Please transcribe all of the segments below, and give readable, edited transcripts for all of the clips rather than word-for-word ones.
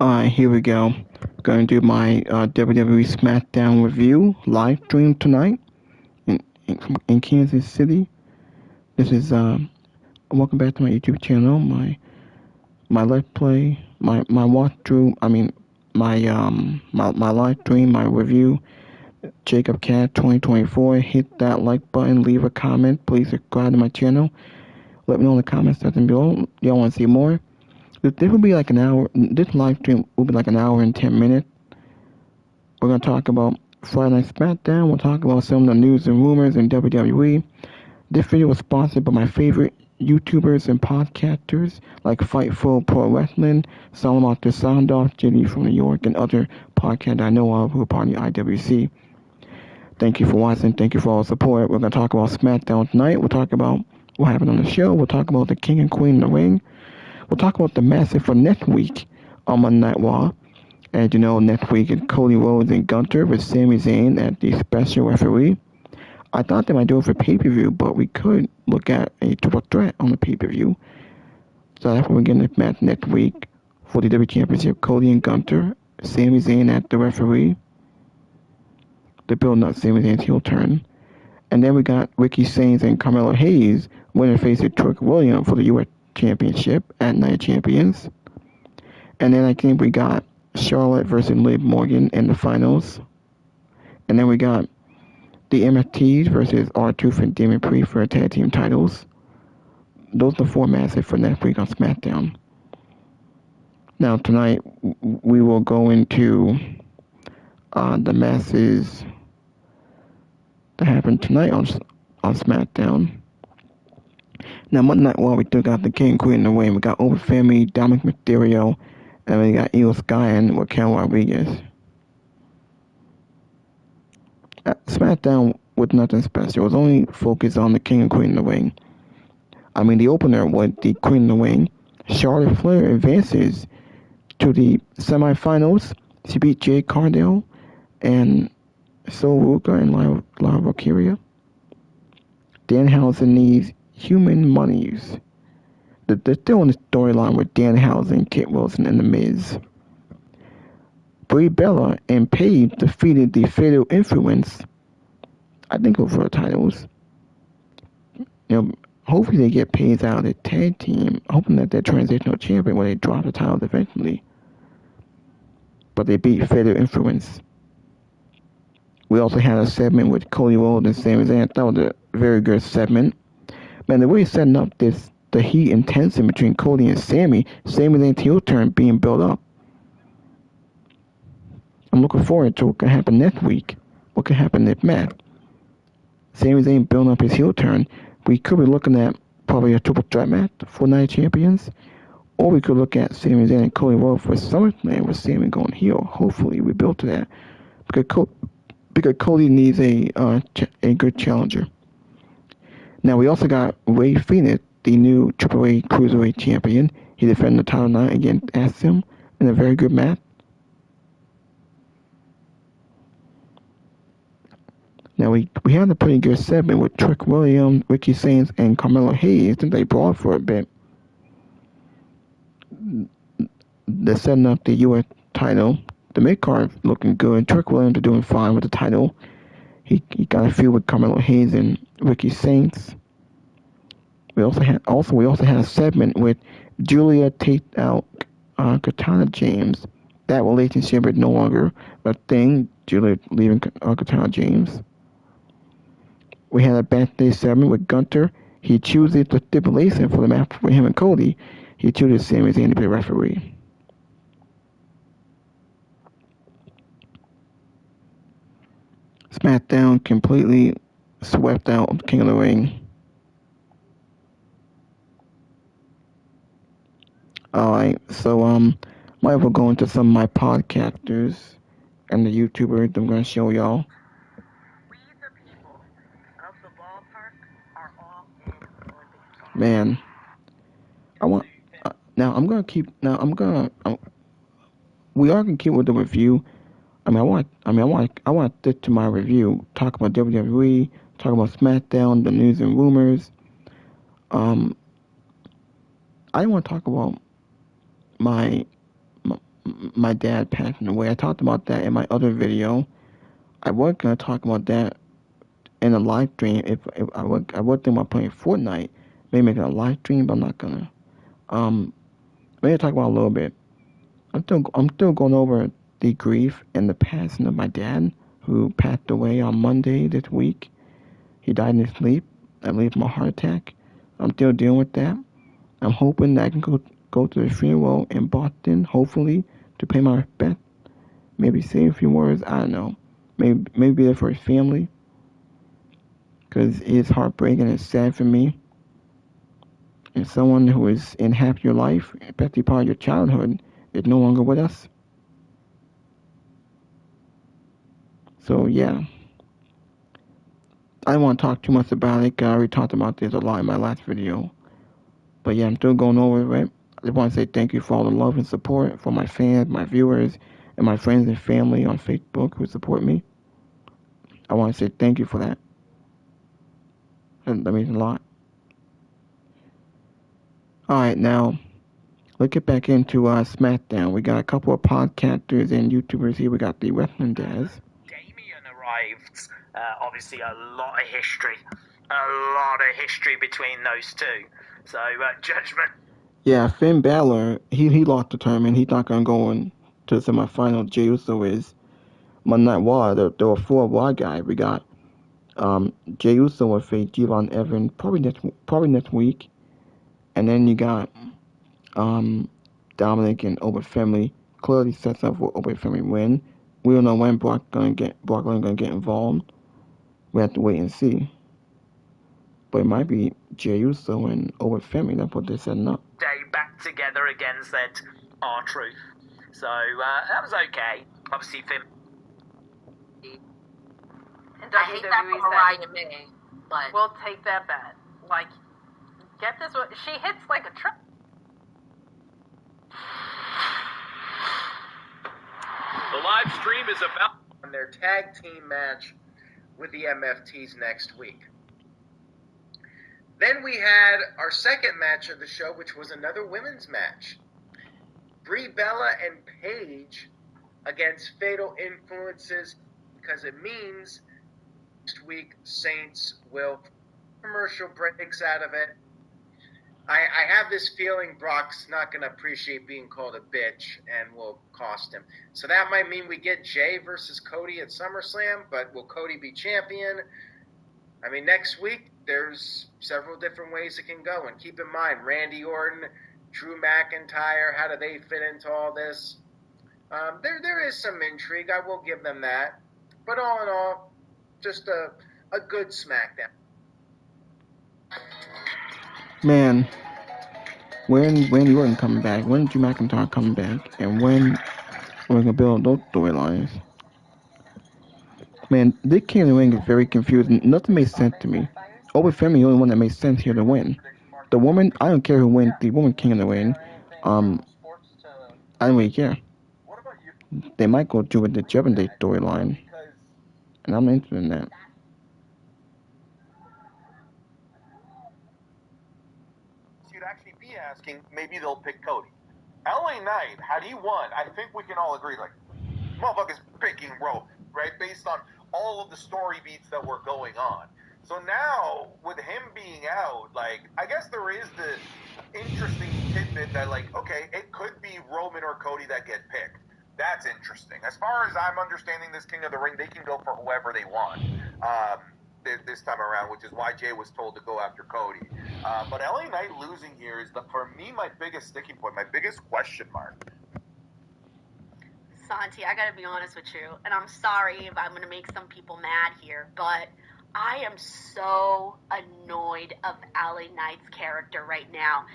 Here we go. Going to do my WWE Smackdown review live stream tonight in Kansas City. This is welcome back to my YouTube channel. My let's play, my walkthrough. My live stream, my review. Jacob Cat 2024. Hit that like button. Leave a comment. Please subscribe to my channel. Let me know in the comments section below. Y'all want to see more? This will be like an hour. This live stream will be like an hour and 10 minutes. We're going to talk about Friday Night Smackdown. We'll talk about some of the news and rumors in WWE. This video was sponsored by my favorite YouTubers and podcasters like Fightful Pro Wrestling, Solomon the Soundoff, JD from New York, and other podcasts I know of who are part of the IWC. Thank you for watching. Thank you for all the support. We're going to talk about Smackdown tonight. We'll talk about what happened on the show. We'll talk about the King and Queen in the ring. We'll talk about the matches for next week on Monday Night Raw. As you know, next week is Cody Rhodes and Gunther with Sami Zayn at the special referee. I thought they might do it for pay-per-view, but we could look at a triple threat on the pay-per-view. So that's what we're getting the match next week for the WWE Championship. Cody and Gunther, Sami Zayn at the referee. The build up Sami Zayn's heel turn. And then we got Ricky Sainz and Carmelo Hayes winner facing Trick Williams for the U.S. Championship at Night Champions. And then I think we got Charlotte versus Liv Morgan in the finals. And then we got the MFTs versus R-Truth and Damien Priest for tag team titles. Those are the four matches for next week on SmackDown. Now tonight we will go into the matches that happened tonight on SmackDown. Now, Monday Night Raw, we still got the King and Queen in the ring. We got Open Family, Dominic Mysterio, and we got Io Sky and Raquel Rodriguez. SmackDown was nothing special. It was only focused on the King and Queen in the ring. The opener was the Queen in the ring. Charlotte Flair advances to the semifinals. She beat Jade Cargill and Sol Ruka and Lyra Valkyria. Danhausen needs human monies. They're still in the storyline with Danhausen, Kit Wilson, and The Miz. Brie Bella and Paige defeated the Fatal Influence. I think over the titles. Hopefully they get Paige out of the tag team, hoping that they're transitional champion when they drop the titles eventually. But they beat Fatal Influence. We also had a segment with Cody Rhodes and Sami Zayn. That was a very good segment. Man, the way he's setting up the heat and tension between Cody and Sami Zayn's heel turn being built up. I'm looking forward to what can happen next week. What can happen next match. Sami Zayn building up his heel turn. We could be looking at probably a triple threat match for Night Champions. Or we could look at Sami Zayn and Cody Rhodes for SummerSlam with Sami going heel. Hopefully we build to that. Because Cody needs a good challenger. Now, we also got Rey Fénix, the new AAA Cruiserweight Champion. He defended the title tonight against Astum in a very good match. Now, we had a pretty good segment with Trick Williams, Ricky Sainz, and Carmelo Hayes that they brought for a bit. They're setting up the U.S. title. The mid-card looking good. Trick Williams are doing fine with the title. He got a feud with Carmelo Hayes and Ricky Sainz. We also had a segment with Julia take out Katana James. That relationship is no longer a thing. Julia leaving Katana James. We had a backstage segment with Gunther. He chooses the stipulation for the match for him and Cody. He chooses Sami Zayn to be referee. SmackDown completely swept out King of the Ring. Alright, so might as well go into some of my podcasters and the YouTubers I'm gonna show y'all. We the people of the ballpark are all in for this. Man, we are gonna keep with the review. I want this to my review. Talk about WWE, talk about SmackDown, the news and rumors. I want to talk about my my dad passing away. I talked about that in my other video. I was gonna talk about that in a live stream. If I was thinking about playing Fortnite, maybe making a live stream, but I'm not gonna. Maybe talk about a little bit. I'm still going over the grief and the passing of my dad, who passed away on Monday this week. He died in his sleep, I believe, from a heart attack. I'm still dealing with that. I'm hoping that I can go to the funeral in Boston, hopefully, to pay my respect. Maybe say a few words. I don't know. Maybe be there for his family, because it's heartbreaking and sad for me. And someone who is in half your life, especially part of your childhood, is no longer with us. So yeah, I don't want to talk too much about it. I already talked about this a lot in my last video. But yeah, I'm still going over it. I just want to say thank you for all the love and support from my fans, my viewers, and my friends and family on Facebook who support me. I want to say thank you for that. That means a lot. Alright, now, let's get back into Smackdown. We got a couple of podcasters and YouTubers here. We got the Wrestling Daz. Damien arrived. Obviously, a lot of history. A lot of history between those two. So, Judgment. Yeah, Finn Balor, he lost the tournament. He's not going to go on to the semifinal. Jey Uso is. Monday Night Raw, there were 4 Raw guys. We got Jey Uso will face Devon Evans probably next week. And then you got Dominic and Open Family. Clearly sets up for Open Family win. We don't know when Brock Lesnar gonna get involved. We have to wait and see. But it might be Jey Uso and Open Family. That's what they're setting up. Day back together again said R-Truth. So that was okay. Obviously, Finn. And I hate that for Mariah May, but we'll take that bet. Like, get this one. She hits like a truck. The live stream is about on their tag team match with the MFTs next week. Then we had our second match of the show, which was another women's match. Brie Bella and Paige against Fatal Influences, because it means next week Saints will commercial breaks out of it. I have this feeling Brock's not going to appreciate being called a bitch and will cost him. So that might mean we get Jay versus Cody at SummerSlam, but will Cody be champion? I mean, next week there's several different ways it can go. And keep in mind, Randy Orton, Drew McIntyre, how do they fit into all this? There is some intrigue, I will give them that. But all in all, just a good SmackDown. Man, when Randy Orton coming back? When Drew McIntyre coming back? And when we're gonna build those storylines? Man, this King of the Ring is very confusing. Nothing makes sense to me. Open Family is the only one that makes sense here to win. The woman, I don't care who wins. The woman King of the Ring, I don't really care. They might go do with the Judgment Day storyline, and I'm interested in that. you'd actually be asking, maybe they'll pick Cody. LA Knight, had he won, I think we can all agree, like, motherfucker's picking Roman, right? Based on all of the story beats that were going on. So now, with him being out, like, I guess there is the interesting tidbit that, like, okay, it could be Roman or Cody that get picked. That's interesting. As far as I'm understanding this King of the Ring, they can go for whoever they want this time around, which is why Jay was told to go after Cody. But LA Knight losing here is, for me, my biggest sticking point, my biggest question mark. Santi, I gotta be honest with you, and I'm sorry if I'm gonna make some people mad here, but I am so annoyed of LA Knight's character right now.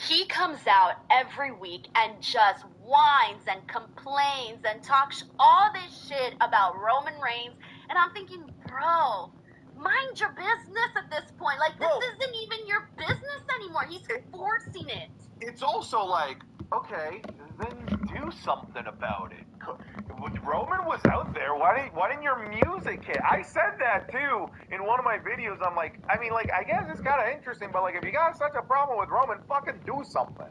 He comes out every week and just whines and complains and talks all this shit about Roman Reigns, and I'm thinking, bro, mind your business at this point. Like, this isn't even your business anymore. He's forcing it. It's also like, okay, then do something about it. Roman was out there. Why didn't your music hit? I said that too in one of my videos. I'm like, I mean, like, I guess it's kind of interesting, but like, if you got such a problem with Roman, fucking do something.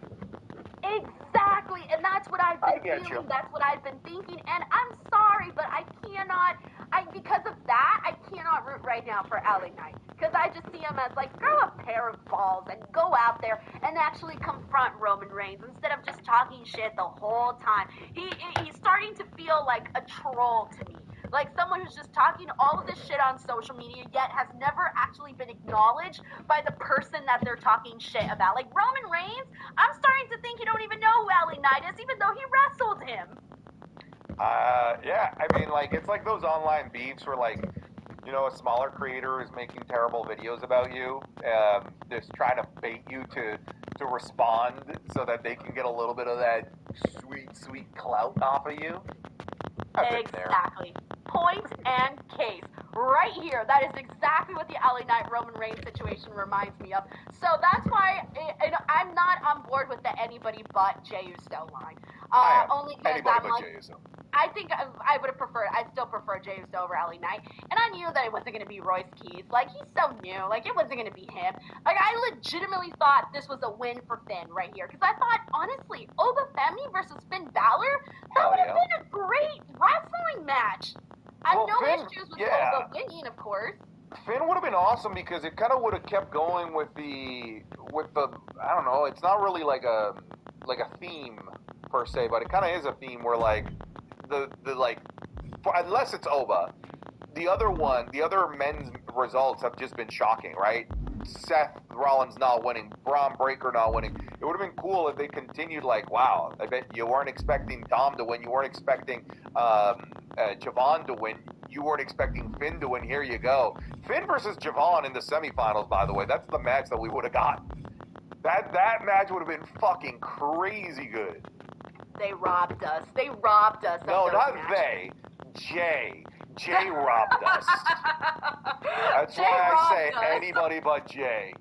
Exactly, and that's what I've been get feeling. you. That's what I've been thinking. And I'm sorry, but I cannot. Because of that, I cannot root right now for LA Knight. Because I just see him as like, throw a pair of balls and go out there and actually confront Roman Reigns instead of just talking shit the whole time. He's starting to feel like a troll to me. Like someone who's just talking all of this shit on social media, yet has never actually been acknowledged by the person that they're talking shit about. Like Roman Reigns, I'm starting to think you don't even know who LA Knight is, even though he wrestled him. Yeah, I mean, like, it's like those online beefs where, like, you know, a smaller creator is making terrible videos about you, just trying to bait you to respond so that they can get a little bit of that sweet clout off of you. Exactly. Point and case. Right here. That is exactly what the LA Knight Roman Reigns situation reminds me of. So that's why I'm not on board with the anybody but Jey Uso line. Only because Anybody I'm but like, Jey Uso. I think I would have preferred, I still prefer Jey Uso over LA Knight. And I knew that it wasn't going to be Royce Keys. Like, he's so new. Like, it wasn't going to be him. Like, I legitimately thought this was a win for Finn right here. Because I thought, honestly, Oba Femi versus Finn Balor, that would have been a great wrestling match. I have no issues with Oba winning, of course. Finn would have been awesome because it kind of would have kept going with the I don't know, it's not really like a theme per se, but it kind of is a theme where like the like unless it's Oba, the other men's results have just been shocking, right? Seth Rollins not winning, Braun Breaker not winning. It would have been cool if they continued like, wow, I bet you weren't expecting Dom to win, you weren't expecting Javon to win, you weren't expecting Finn to win, here you go. Finn versus Javon in the semifinals, by the way, that's the match that we would have got. That match would have been fucking crazy good. They robbed us. They robbed us. No, not they. Jay robbed us. That's Jay why I say robbed us. anybody but Jay.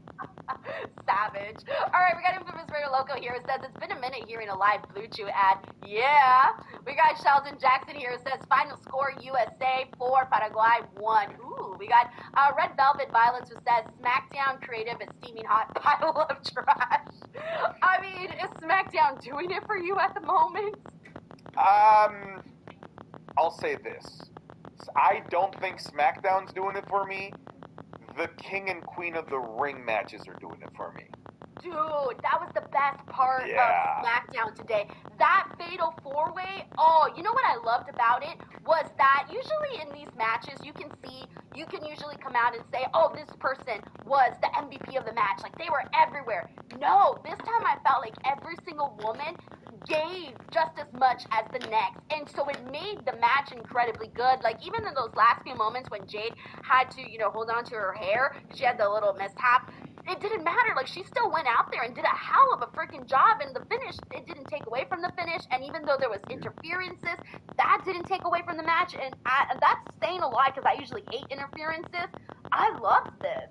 Savage. All right, we got Infamous Radio Loco here who says it's been a minute hearing a live Blue Chew ad. Yeah. We got Sheldon Jackson here who says final score USA 4, Paraguay 1. Ooh. We got Red Velvet Violence who says Smackdown creative is steaming hot pile of trash. I mean, is Smackdown doing it for you at the moment? I'll say this. I don't think SmackDown's doing it for me. The King and Queen of the Ring matches are doing it for me. Dude, that was the best part of SmackDown today. That fatal four-way, you know what I loved about it? Was that usually in these matches, you can usually come out and say, oh, this person was the MVP of the match. Like, they were everywhere. No, this time I felt like every single woman gave just as much as the next, and so it made the match incredibly good. Like, even in those last few moments when Jade had to, hold on to her hair, she had the little mishap, it didn't matter. Like, she still went out there and did a hell of a freaking job, and the finish, it didn't take away from the finish, and even though there was interferences, that didn't take away from the match, and that's saying a lot, because I usually hate interferences. I loved this.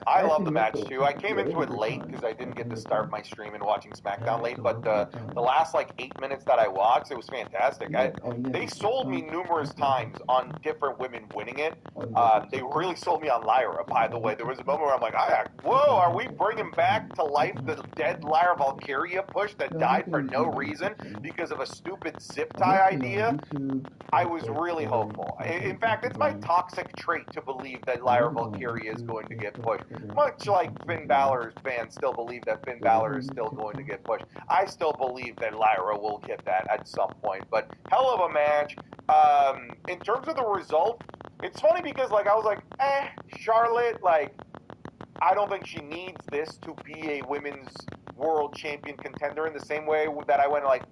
I love the match too. I came into it late because I didn't get to start my stream and watching SmackDown late, but the last like 8 minutes that I watched, it was fantastic. They sold me numerous times on different women winning it. They really sold me on Lyra, by the way. There was a moment where I'm like, whoa, are we bringing back to life the dead Lyra Valkyria push that died for no reason because of a stupid zip tie idea? I was really hopeful. In fact, it's my toxic trait to believe that Lyra Valkyria is going to get pushed. Much like Finn Balor's fans still believe that Finn Balor is still going to get pushed. I still believe that Lyra will get that at some point. But hell of a match. In terms of the result, it's funny because like I was like, Charlotte, like I don't think she needs this to be a women's world champion contender in the same way that I went like,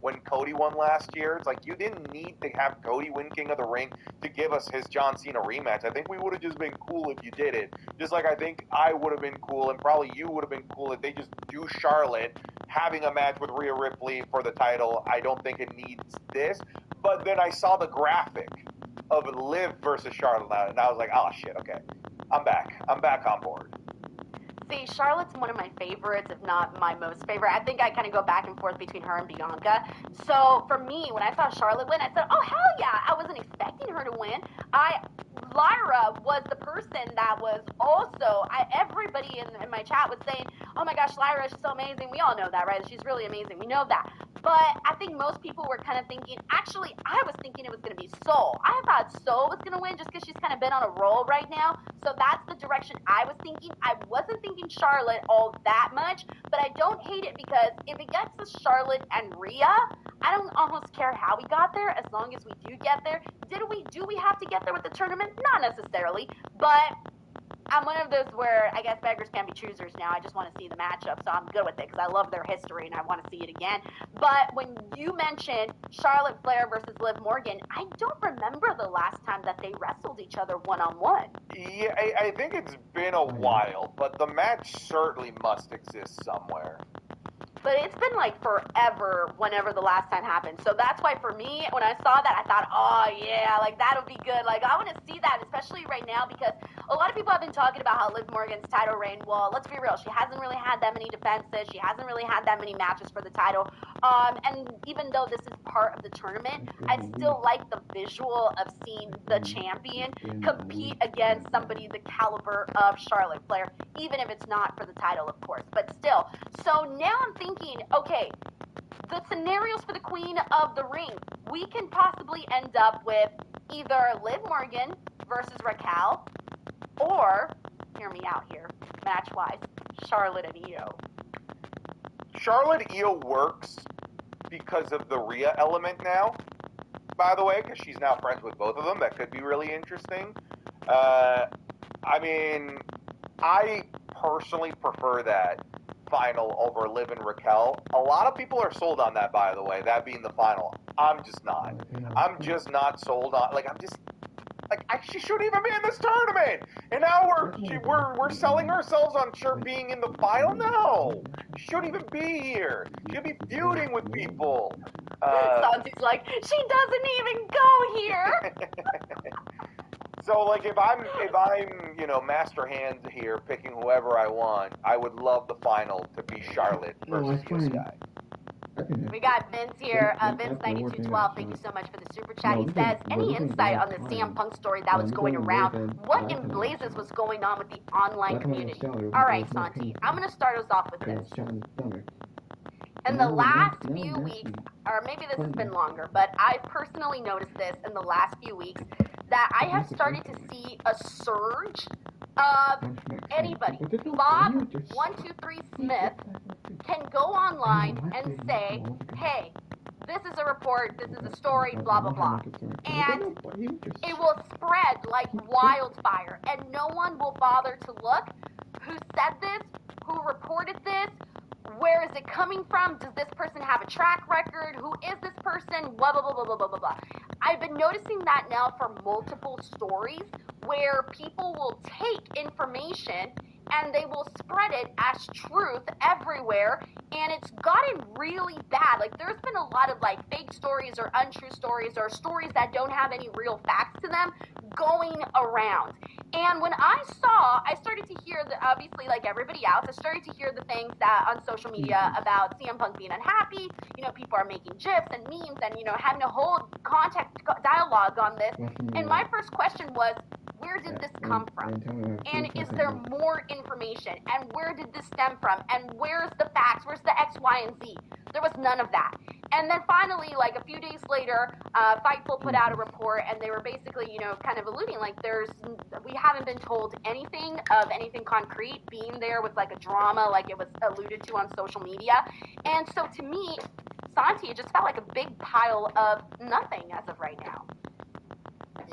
when Cody won last year. It's like, you didn't need to have Cody win King of the Ring to give us his John Cena rematch. I think we would have just been cool if you did it. Just like I think I would have been cool, and probably you would have been cool if they just do Charlotte having a match with Rhea Ripley for the title. I don't think it needs this. But then I saw the graphic of Liv versus Charlotte, and I was like, oh shit, okay. I'm back on board. See, Charlotte's one of my favorites, if not my most favorite. I think I kind of go back and forth between her and Bianca. So for me, when I saw Charlotte win, I said, oh, hell yeah. I wasn't expecting her to win. Lyra was the person that was also, everybody in my chat was saying, oh my gosh, Lyra is so amazing. We all know that, right? She's really amazing. We know that. But I think most people were kind of thinking, actually, I was thinking it was going to be Sol. I thought Sol was going to win just because she's kind of been on a roll right now. So that's the direction I was thinking. I wasn't thinking Charlotte all that much, but I don't hate it because if it gets to Charlotte and Rhea, I don't almost care how we got there as long as we do get there. Do we have to get there with the tournament? Not necessarily, but I'm one of those where I guess beggars can't be choosers now. I just want to see the matchup, so I'm good with it because I love their history and I want to see it again. But when you mentioned Charlotte Flair versus Liv Morgan, I don't remember the last time that they wrestled each other one-on-one. Yeah, I think it's been a while, but the match certainly must exist somewhere. But it's been like forever whenever the last time happened. So that's why for me, when I saw that, I thought, oh yeah, like that'll be good. Like I want to see that, especially right now because a lot of people have been talking about how Liv Morgan's title reign, well, let's be real, she hasn't really had that many defenses. She hasn't really had that many matches for the title. And even though this is part of the tournament, I still like the visual of seeing the champion compete against somebody the caliber of Charlotte Flair, even if it's not for the title, of course. But still, so now I'm thinking, okay, the scenarios for the Queen of the Ring, we can possibly end up with either Liv Morgan versus Raquel, or, hear me out here, match-wise, Charlotte and Io. Charlotte Io works because of the Rhea element now, by the way, because she's now friends with both of them. That could be really interesting. I mean, I personally prefer that final over Liv and Raquel. A lot of people are sold on that, by the way, that being the final. I'm just not. I'm just not sold on, she shouldn't even be in this tournament. And now we're selling ourselves on her being in the final. No, she shouldn't even be here. She should be feuding with people. Santi's like, she doesn't even go here. So like if I'm master hand here picking whoever I want, I would love the final to be Charlotte versus Io Sky. We got Vince here, Vince9212, thank you so much for the super chat. He says, any insight on the CM Punk story that was going around? What in blazes was going on with the online community? Alright, Santi, I'm going to start us off with this. In the last few weeks, or maybe this has been longer, but I personally noticed this in the last few weeks, that I have started to see a surge of anybody. Bob123 Smith can go online and say, hey, this is a report, this is a story, blah, blah, blah. And it will spread like wildfire, and no one will bother to look who said this, who reported this, where is it coming from? Does this person have a track record? Who is this person? Blah, blah, blah, blah, blah, blah, blah, blah. I've been noticing that now for multiple stories where people will take information and they will spread it as truth everywhere, and it's gotten really bad. Like, there's been a lot of, like, fake stories or untrue stories or stories that don't have any real facts to them going around. And when I started to hear, obviously, like everybody else, I started to hear the things that on social media about CM Punk being unhappy, people are making GIFs and memes and, having a whole dialogue on this. And my first question was, where did this come from? And is there more information? And where did this stem from? And where's the facts? Where's the X, Y, and Z? There was none of that. And then finally, like a few days later, Fightful put out a report, and they were basically, kind of alluding, like we haven't been told anything of anything concrete. Being there was like a drama, like it was alluded to on social media. And so to me, Santi, it just felt like a big pile of nothing as of right now.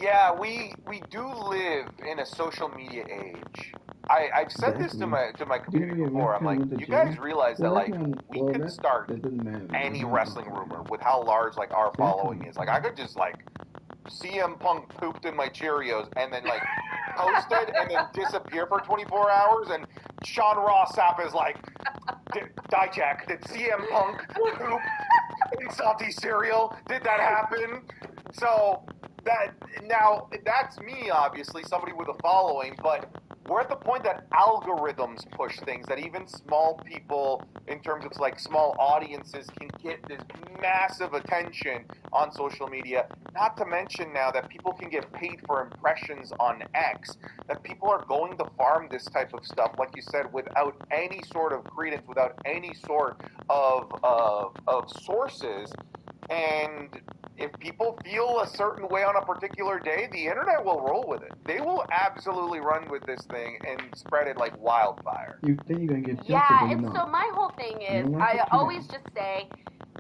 Yeah, we do live in a social media age. I've said this to my community before. I'm like, you guys realize that like we could start any wrestling rumor with how large like our following is. Like I could just like CM Punk pooped in my Cheerios and then like post it and then disappear for 24 hours, and Sean Ross Sapp is like, Dijak, did CM Punk poop in salty cereal? Did that happen? So that's me, obviously, somebody with a following, but we're at the point that algorithms push things, that even small people, in terms of like small audiences, can get this massive attention on social media. Not to mention now that people can get paid for impressions on X, that people are going to farm this type of stuff, like you said, without any sort of credence, without any sort of sources. And if people feel a certain way on a particular day, the internet will roll with it. They will absolutely run with this thing and spread it like wildfire. You think you're gonna get censored, Yeah, but you're and not. so my whole thing is, You know, I like always just say,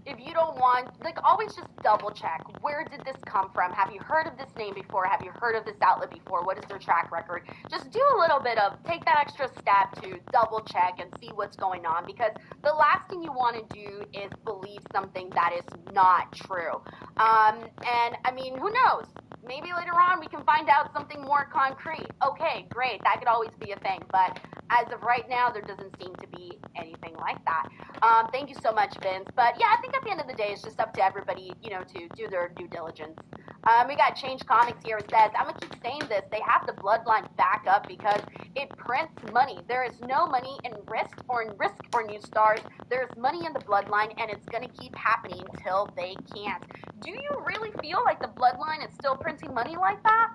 if you don't want, like, always just double check. Where did this come from? Have you heard of this name before? Have you heard of this outlet before? What is their track record? Just do a little bit of, take that extra step to double check and see what's going on, because the last thing you want to do is believe something that is not true. And I mean, who knows? Maybe later on we can find out something more concrete. Okay, great. That could always be a thing. But as of right now, there doesn't seem to be anything like that. Thank you so much, Vince. But yeah, I think at the end of the day, it's just up to everybody, to do their due diligence. We got Change Comics here. It says, I'm going to keep saying this. They have the bloodline back up because it prints money. There is no money in risk or new stars. There's money in the bloodline, and it's going to keep happening until they can't. Do you really feel like the bloodline is still printing money like that?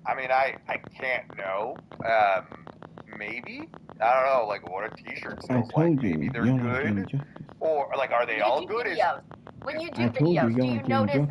I mean, I can't know. Maybe? I don't know, like what a t-shirt sells like. Maybe they're good. Or like, are they all good? When you do videos, do you notice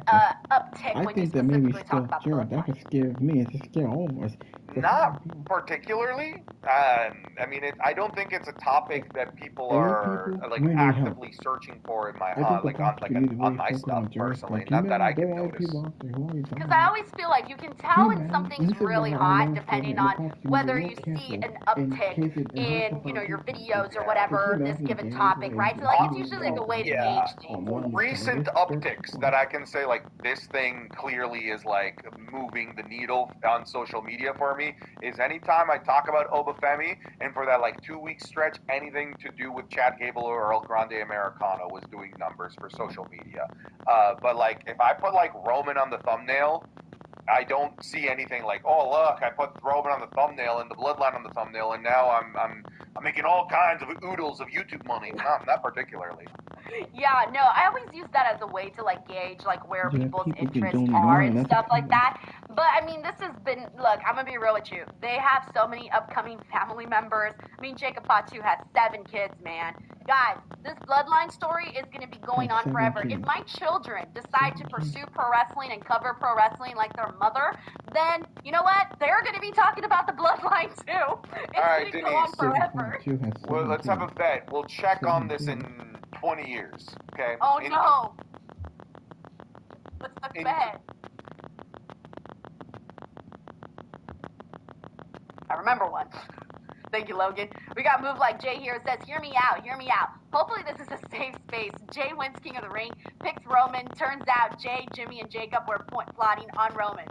uptick when you specifically talk about the bloodline? That would scare me. It just scare all of us. Not particularly. I mean, I don't think it's a topic that people are like actively searching for in my on my stuff personally. Not that I can notice. Because I always feel like you can tell when something's really hot depending on whether you see an uptick in your videos or whatever this given topic, right? So like it's usually like a way to gauge things. Recent upticks that I can say like this thing clearly is like moving the needle on social media for me is anytime I talk about Obafemi, and for that like 2-week stretch, anything to do with Chad Gable or El Grande Americano was doing numbers for social media. But like if I put like Roman on the thumbnail, I don't see anything like, oh look, I put Roman on the thumbnail and the bloodline on the thumbnail, and now I'm making all kinds of oodles of YouTube money. Not particularly. Yeah, no, I always use that as a way to like gauge like where people's interests are and stuff like that. But I mean, this has been, look, I'm gonna be real with you. They have so many upcoming family members. I mean, Jacob Patu has 7 kids, man. Guys, this bloodline story is gonna be going on forever. If my children decide to pursue pro wrestling and cover pro wrestling like their mother, then you know what? They're gonna be talking about the bloodline too. It's All right, gonna go on forever. Well, let's have a bet. We'll check on this in 20 years, okay? Oh no! Let's not bet. I remember one. Thank you, Logan. We got Move Like Jay here. It says, hear me out, hear me out. Hopefully this is a safe space. Jay wins King of the Ring, picks Roman. Turns out Jay, Jimmy, and Jacob were plotting on Roman.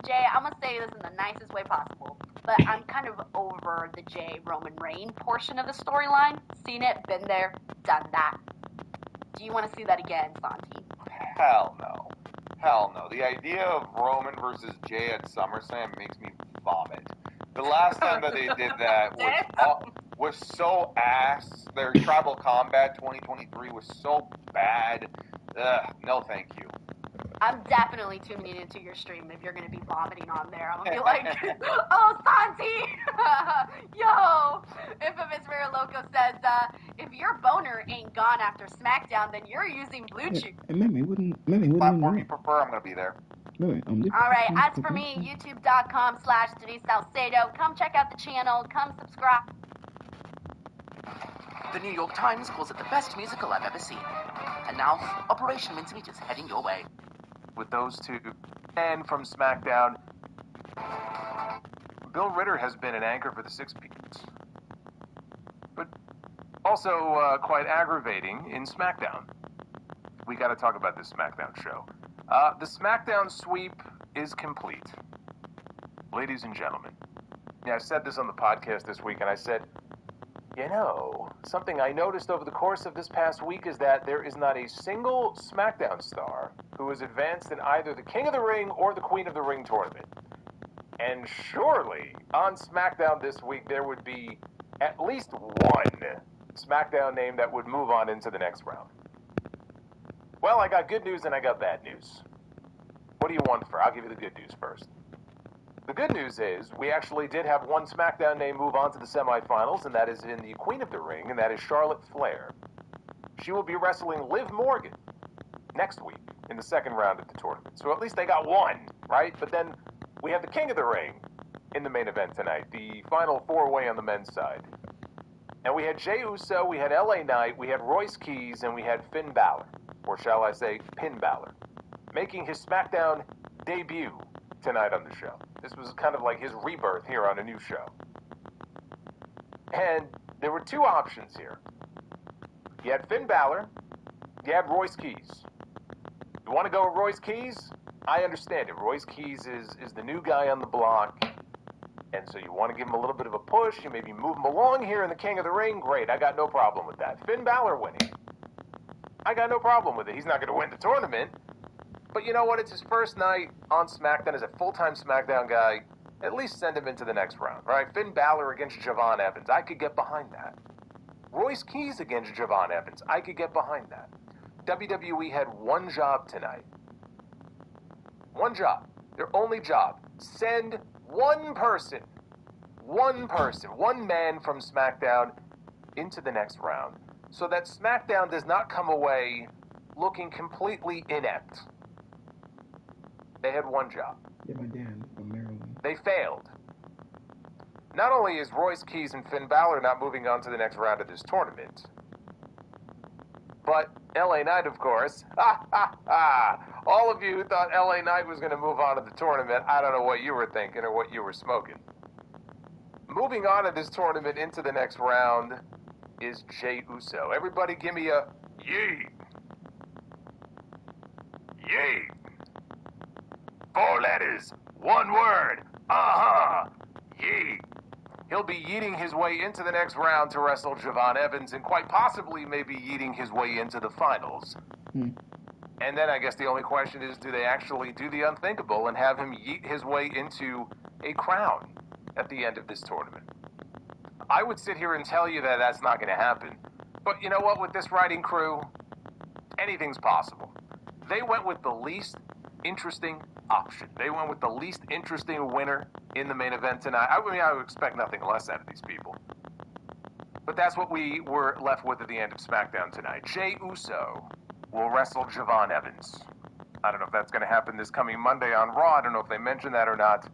Jay, I'm going to say this in the nicest way possible, but I'm kind of over the Jay Roman Reign portion of the storyline. Seen it, been there, done that. Do you want to see that again, Santi? Hell no. Hell no. The idea of Roman versus Jay at SummerSlam makes me vomit. The last time that they did that was so ass. Their Tribal Combat 2023 was so bad. No thank you. I'm definitely tuning into your stream if you're going to be vomiting on there. I'm going to be like, oh, Santi! Yo! Infamous Rare Loco says, if your boner ain't gone after Smackdown, then you're using Blue Chew. Platform you prefer, I'm going to be there. All right, as for me, youtube.com/Denise Salcedo. Come check out the channel. Come subscribe. The New York Times calls it the best musical I've ever seen. And now, Operation Mincemeat is heading your way. With those two, and from SmackDown, Bill Ritter has been an anchor for the Six Peaks. But also quite aggravating in SmackDown. We got to talk about this SmackDown show. The SmackDown sweep is complete. Ladies and gentlemen, I said this on the podcast this week, and I said, You know, something I noticed over the course of this past week is that there is not a single SmackDown star who has advanced in either the King of the Ring or the Queen of the Ring tournament. And surely, on SmackDown this week, there would be at least one SmackDown name that would move on into the next round. Well, I got good news and I got bad news. What do you want for? I'll give you the good news first. The good news is we actually did have one SmackDown name move on to the semifinals, and that is in the Queen of the Ring, and that is Charlotte Flair. She will be wrestling Liv Morgan next week in the second round of the tournament. So at least they got one, right? But then we have the King of the Ring in the main event tonight, the final four-way on the men's side. And we had Jey Uso, we had LA Knight, we had Royce Keys, and we had Finn Balor, or shall I say Pin Balor, making his SmackDown debut tonight on the show. This was kind of like his rebirth here on a new show. And there were two options here. You had Finn Balor, you had Royce Keys. You want to go with Royce Keys? I understand it. Royce Keys is the new guy on the block, and so you want to give him a little bit of a push. You maybe move him along here in the King of the Ring. Great, I got no problem with that. Finn Balor winning. I got no problem with it. He's not going to win the tournament. But you know what? It's his first night on SmackDown as a full-time SmackDown guy. At least send him into the next round, right? Finn Balor against Javon Evans. I could get behind that. Royce Keys against Javon Evans. I could get behind that. WWE had one job tonight. One job. Their only job. Send one person, one man from SmackDown into the next round so that SmackDown does not come away looking completely inept. They had one job. Yeah, my dad from Maryland. They failed. Not only is Royce Keys and Finn Balor not moving on to the next round of this tournament, but LA Knight, of course. All of you who thought LA Knight was going to move on to the tournament, I don't know what you were thinking or what you were smoking. Moving on to this tournament into the next round is Jey Uso. Everybody give me a yee. Yee. 4 letters, 1 word. Yee. He'll be yeeting his way into the next round to wrestle Javon Evans and quite possibly maybe yeeting his way into the finals. And then I guess the only question is, do they actually do the unthinkable and have him yeet his way into a crown at the end of this tournament? I would sit here and tell you that that's not going to happen. But you know what? With this writing crew, anything's possible. They went with the least interesting option. They went with the least interesting winner in the main event tonight. I mean, I would expect nothing less out of these people. But that's what we were left with at the end of SmackDown tonight. Jey Uso will wrestle Javon Evans. I don't know if that's going to happen this coming Monday on Raw. I don't know if they mentioned that or not.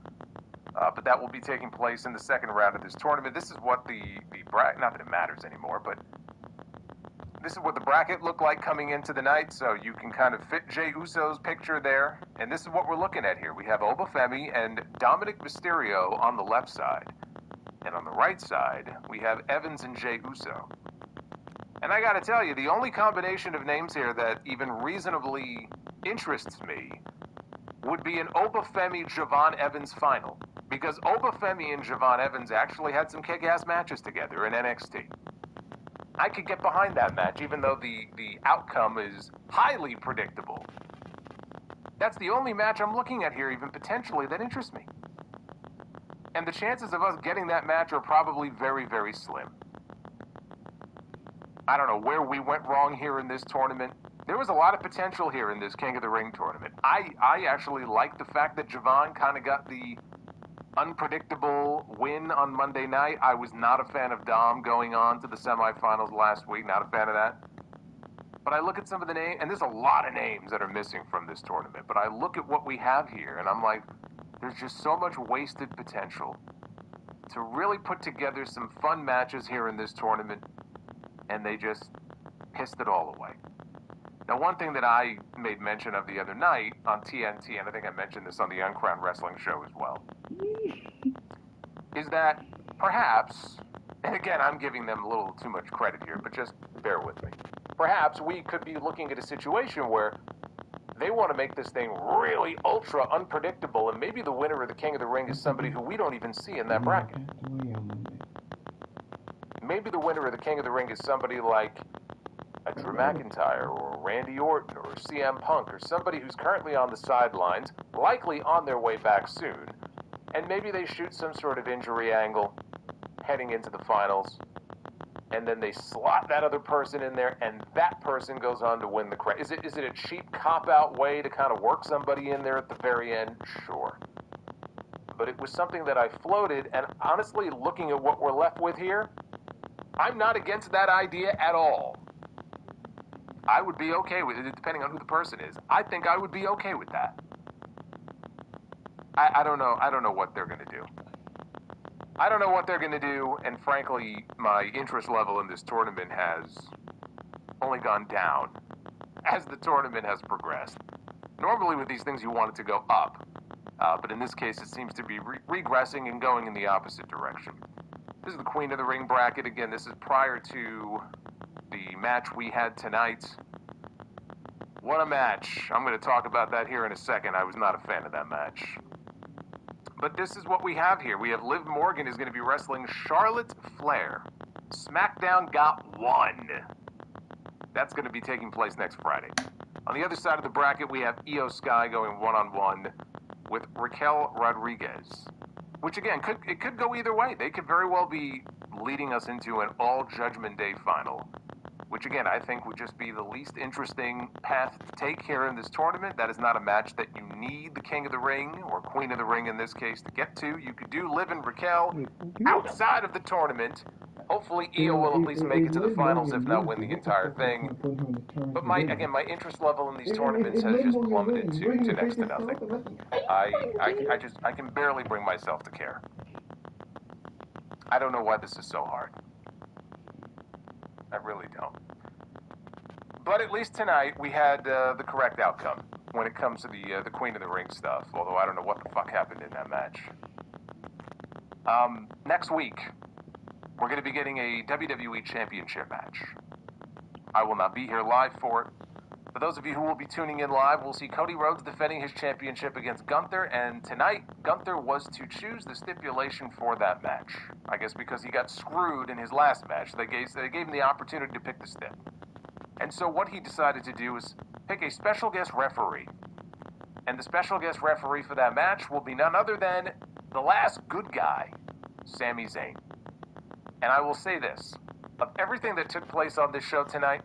But that will be taking place in the second round of this tournament. This is what the bracket, not that it matters anymore, but this is what the bracket looked like coming into the night, so you can kind of fit Jey Uso's picture there. And this is what we're looking at here. We have Obafemi and Dominic Mysterio on the left side. And on the right side, we have Evans and Jey Uso. And I gotta tell you, the only combination of names here that even reasonably interests me would be an Obafemi-Javon Evans final. Because Obafemi and Javon Evans actually had some kick-ass matches together in NXT. I could get behind that match, even though the outcome is highly predictable. That's the only match I'm looking at here, even potentially, that interests me. And the chances of us getting that match are probably very, very slim. I don't know where we went wrong here in this tournament. There was a lot of potential here in this King of the Ring tournament. I actually like the fact that Javon kind of got the unpredictable win on Monday night. I was not a fan of Dom going on to the semifinals last week. Not a fan of that. But I look at some of the names, and there's a lot of names that are missing from this tournament. But I look at what we have here, and I'm like, there's just so much wasted potential to really put together some fun matches here in this tournament, and they just pissed it all away. Now, one thing that I made mention of the other night on TNT, and I think I mentioned this on the Uncrowned Wrestling show as well, is that perhaps, and again, I'm giving them a little too much credit here, but just bear with me. Perhaps we could be looking at a situation where they want to make this thing really ultra unpredictable, and maybe the winner of the King of the Ring is somebody who we don't even see in that bracket. maybe the winner of the King of the Ring is somebody like a Drew McIntyre or Randy Orton or CM Punk or somebody who's currently on the sidelines, likely on their way back soon, and maybe they shoot some sort of injury angle heading into the finals, and then they slot that other person in there, and that person goes on to win the crown. Is it a cheap cop-out way to kind of work somebody in there at the very end? Sure. But it was something that I floated, and honestly, looking at what we're left with here, I'm not against that idea at all. I would be okay with it, depending on who the person is. I think I would be okay with that. I don't know. I don't know what they're going to do. I don't know what they're going to do, and frankly, my interest level in this tournament has only gone down as the tournament has progressed. Normally with these things, you want it to go up. But in this case, it seems to be regressing and going in the opposite direction. This is the Queen of the Ring bracket. Again, this is prior to the match we had tonight. What a match. I'm going to talk about that here in a second. I was not a fan of that match. But this is what we have here. We have Liv Morgan is going to be wrestling Charlotte Flair. Smackdown got one. That's going to be taking place next Friday. On the other side of the bracket, we have Io Sky going one-on-one with Raquel Rodriguez. Which, again, it could go either way. They could very well be leading us into an all-Judgment Day final. Which, again, I think would just be the least interesting path to take here in this tournament. That is not a match that you need the King of the Ring, or Queen of the Ring in this case, to get to. You could do Liv and Raquel outside of the tournament. Hopefully, Io will at least make it to the finals, if not win the entire thing. But my interest level in these tournaments has just plummeted to next to nothing. I can barely bring myself to care. I don't know why this is so hard. I really don't. But at least tonight we had the correct outcome when it comes to the Queen of the Ring stuff. Although I don't know what the fuck happened in that match. Next week we're going to be getting a WWE Championship match. I will not be here live for it. For those of you who will be tuning in live, we'll see Cody Rhodes defending his championship against Gunther, and tonight, Gunther was to choose the stipulation for that match. I guess because he got screwed in his last match, they gave him the opportunity to pick the stip. And so what he decided to do is pick a special guest referee. And the special guest referee for that match will be none other than the last good guy, Sami Zayn. And I will say this, of everything that took place on this show tonight,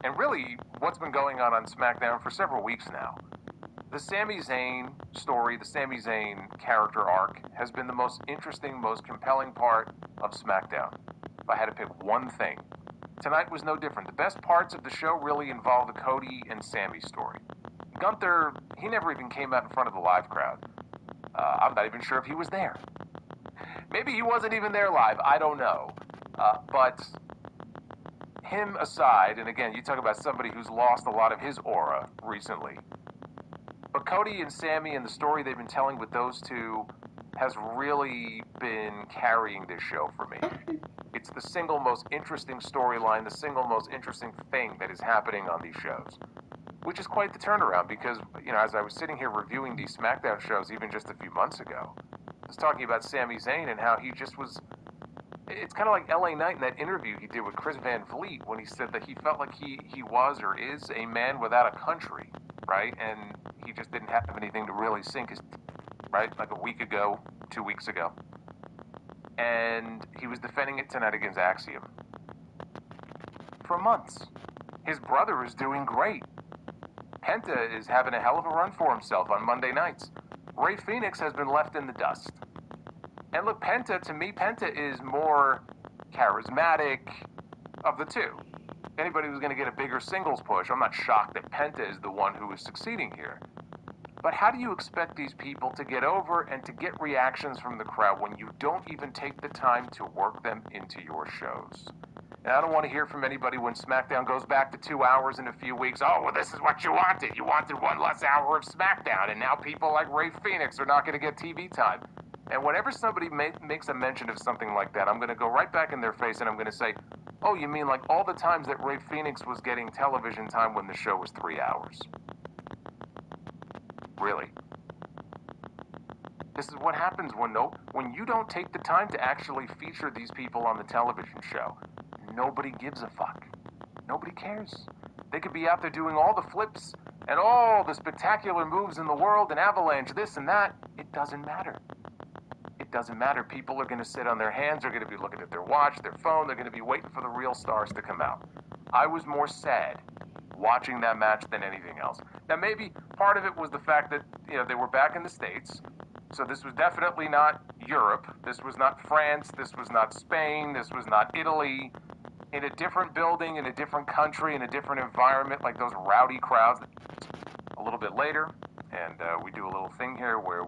and really what's been going on SmackDown for several weeks now, the Sami Zayn story, the Sami Zayn character arc, has been the most interesting, most compelling part of SmackDown. If I had to pick one thing, tonight was no different. The best parts of the show really involved the Cody and Sami story. Gunther, he never even came out in front of the live crowd. I'm not even sure if he was there. Maybe he wasn't even there live, I don't know. But him aside, and again, you talk about somebody who's lost a lot of his aura recently. But Cody and Sami and the story they've been telling with those two has really been carrying this show for me. It's the single most interesting storyline, the single most interesting thing that is happening on these shows. Which is quite the turnaround because, as I was sitting here reviewing these SmackDown shows even just a few months ago, I was talking about Sami Zayn and how he just was... It's kind of like LA Knight in that interview he did with Chris Van Vliet when he said that he felt like he was or is a man without a country, right? And he just didn't have anything to really sink his... right? Like a week ago, 2 weeks ago. And he was defending it tonight against Axiom. For months. His brother is doing great. Penta is having a hell of a run for himself on Monday nights. Rey Fenix has been left in the dust. And look, to me, Penta is more charismatic of the two. Anybody who's going to get a bigger singles push, I'm not shocked that Penta is the one who is succeeding here. But how do you expect these people to get over and to get reactions from the crowd when you don't even take the time to work them into your shows? And I don't want to hear from anybody when SmackDown goes back to 2 hours in a few weeks. Oh, well, this is what you wanted. You wanted one less hour of SmackDown, and now people like Rey Fenix are not going to get TV time. And whenever somebody makes a mention of something like that, I'm going to go right back in their face and I'm going to say, oh, you mean like all the times that Rey Fenix was getting television time when the show was 3 hours? Really? This is what happens when you don't take the time to actually feature these people on the television show. Nobody gives a fuck. Nobody cares. They could be out there doing all the flips and all the spectacular moves in the world and avalanche, this and that. It doesn't matter. It doesn't matter. People are going to sit on their hands. They're going to be looking at their watch, their phone. They're going to be waiting for the real stars to come out. I was more sad watching that match than anything else. Now, maybe part of it was the fact that, they were back in the States. So this was definitely not Europe. This was not France. This was not Spain. This was not Italy. In a different building, in a different country, in a different environment, like those rowdy crowds. A little bit later, and we do a little thing here where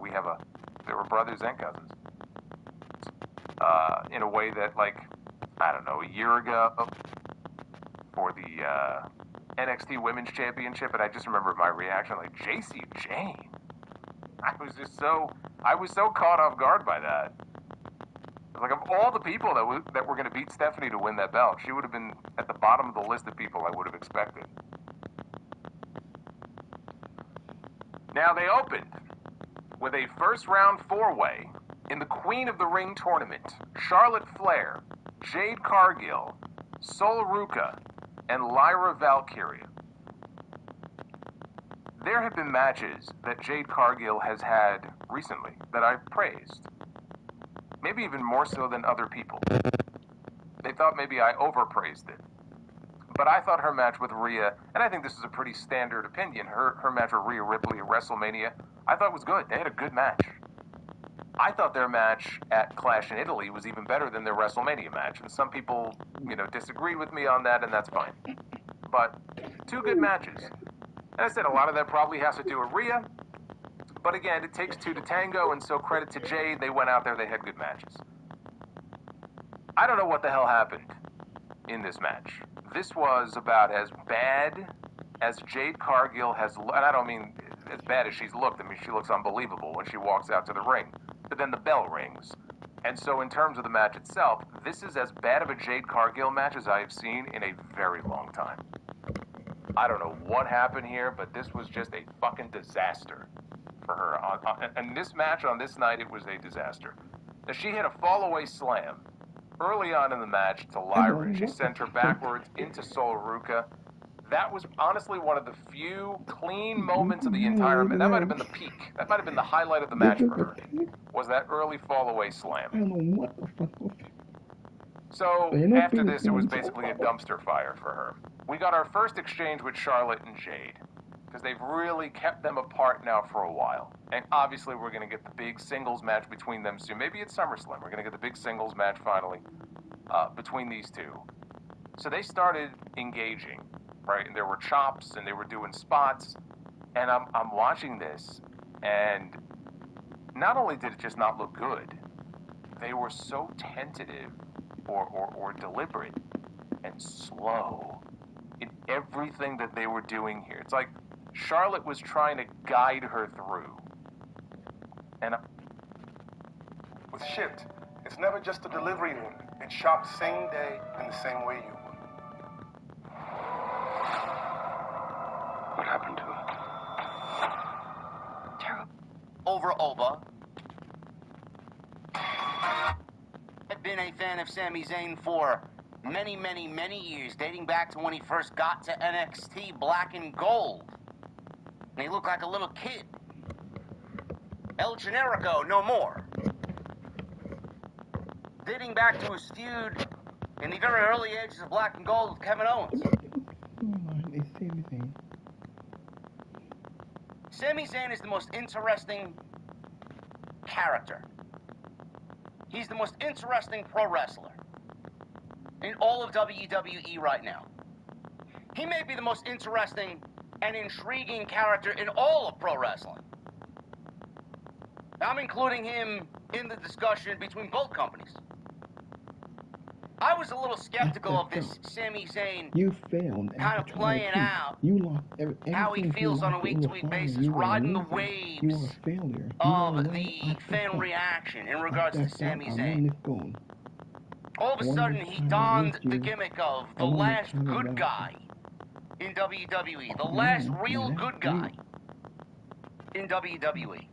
they were brothers and cousins. In a way that, I don't know, a year ago for the NXT Women's Championship, and I just remember my reaction, like, JC Jane. I was so caught off guard by that. Like, of all the people that were going to beat Stephanie to win that belt, she would have been at the bottom of the list of people I would have expected. Now, they opened with a first-round four-way in the Queen of the Ring tournament. Charlotte Flair, Jade Cargill, Sol Ruca, and Lyra Valkyria. There have been matches that Jade Cargill has had recently that I've praised. Maybe even more so than other people. They thought maybe I overpraised it. But I thought her match with Rhea, and I think this is a pretty standard opinion, her match with Rhea Ripley at WrestleMania, I thought was good. They had a good match. I thought their match at Clash in Italy was even better than their WrestleMania match, and some people, disagreed with me on that, and that's fine. But two good matches. And I said a lot of that probably has to do with Rhea, but again, it takes two to tango, and so credit to Jade, they went out there, they had good matches. I don't know what the hell happened in this match. This was about as bad as Jade Cargill has, and I don't mean as bad as she's looked. I mean, she looks unbelievable when she walks out to the ring. But then the bell rings. And so in terms of the match itself, this is as bad of a Jade Cargill match as I have seen in a very long time. I don't know what happened here, but this was just a fucking disaster for her. And this match on this night, it was a disaster. Now, she hit a fall-away slam early on in the match to Lyra, and she sent her backwards into Sol Ruca. That was honestly one of the few clean moments of the entire match. That might have been the peak. That might have been the highlight of the match for her, was that early fall-away slam. I don't know what the fuck was it. So, after this, it was basically a dumpster fire for her. We got our first exchange with Charlotte and Jade, because they've really kept them apart now for a while. And obviously, we're going to get the big singles match between them soon. Maybe it's SummerSlam. We're going to get the big singles match finally between these two. So they started engaging, right? And there were chops, and they were doing spots. And I'm watching this, and not only did it just not look good, they were so tentative or deliberate and slow in everything that they were doing here. It's like Charlotte was trying to guide her through. And with Shipped, it's never just a delivery order. It's shopped same day in the same way you would. What happened to her? Terrible. Over. I've been a fan of Sami Zayn for many, many, many years, dating back to when he first got to NXT Black and Gold. And he looked like a little kid. El Generico, no more. Dating back to his feud in the very early ages of Black and Gold with Kevin Owens. Sami Zayn is the most interesting character. He's the most interesting pro wrestler in all of WWE right now. He may be the most interesting and intriguing character in all of pro wrestling. I'm including him in the discussion between both companies. I was a little skeptical of this Sami Zayn kind of playing out how he feels on a week-to-week basis, riding the waves of the fan reaction in regards to Sami Zayn. All of a sudden, he donned the gimmick of the last good guy in WWE, the last real good guy in WWE.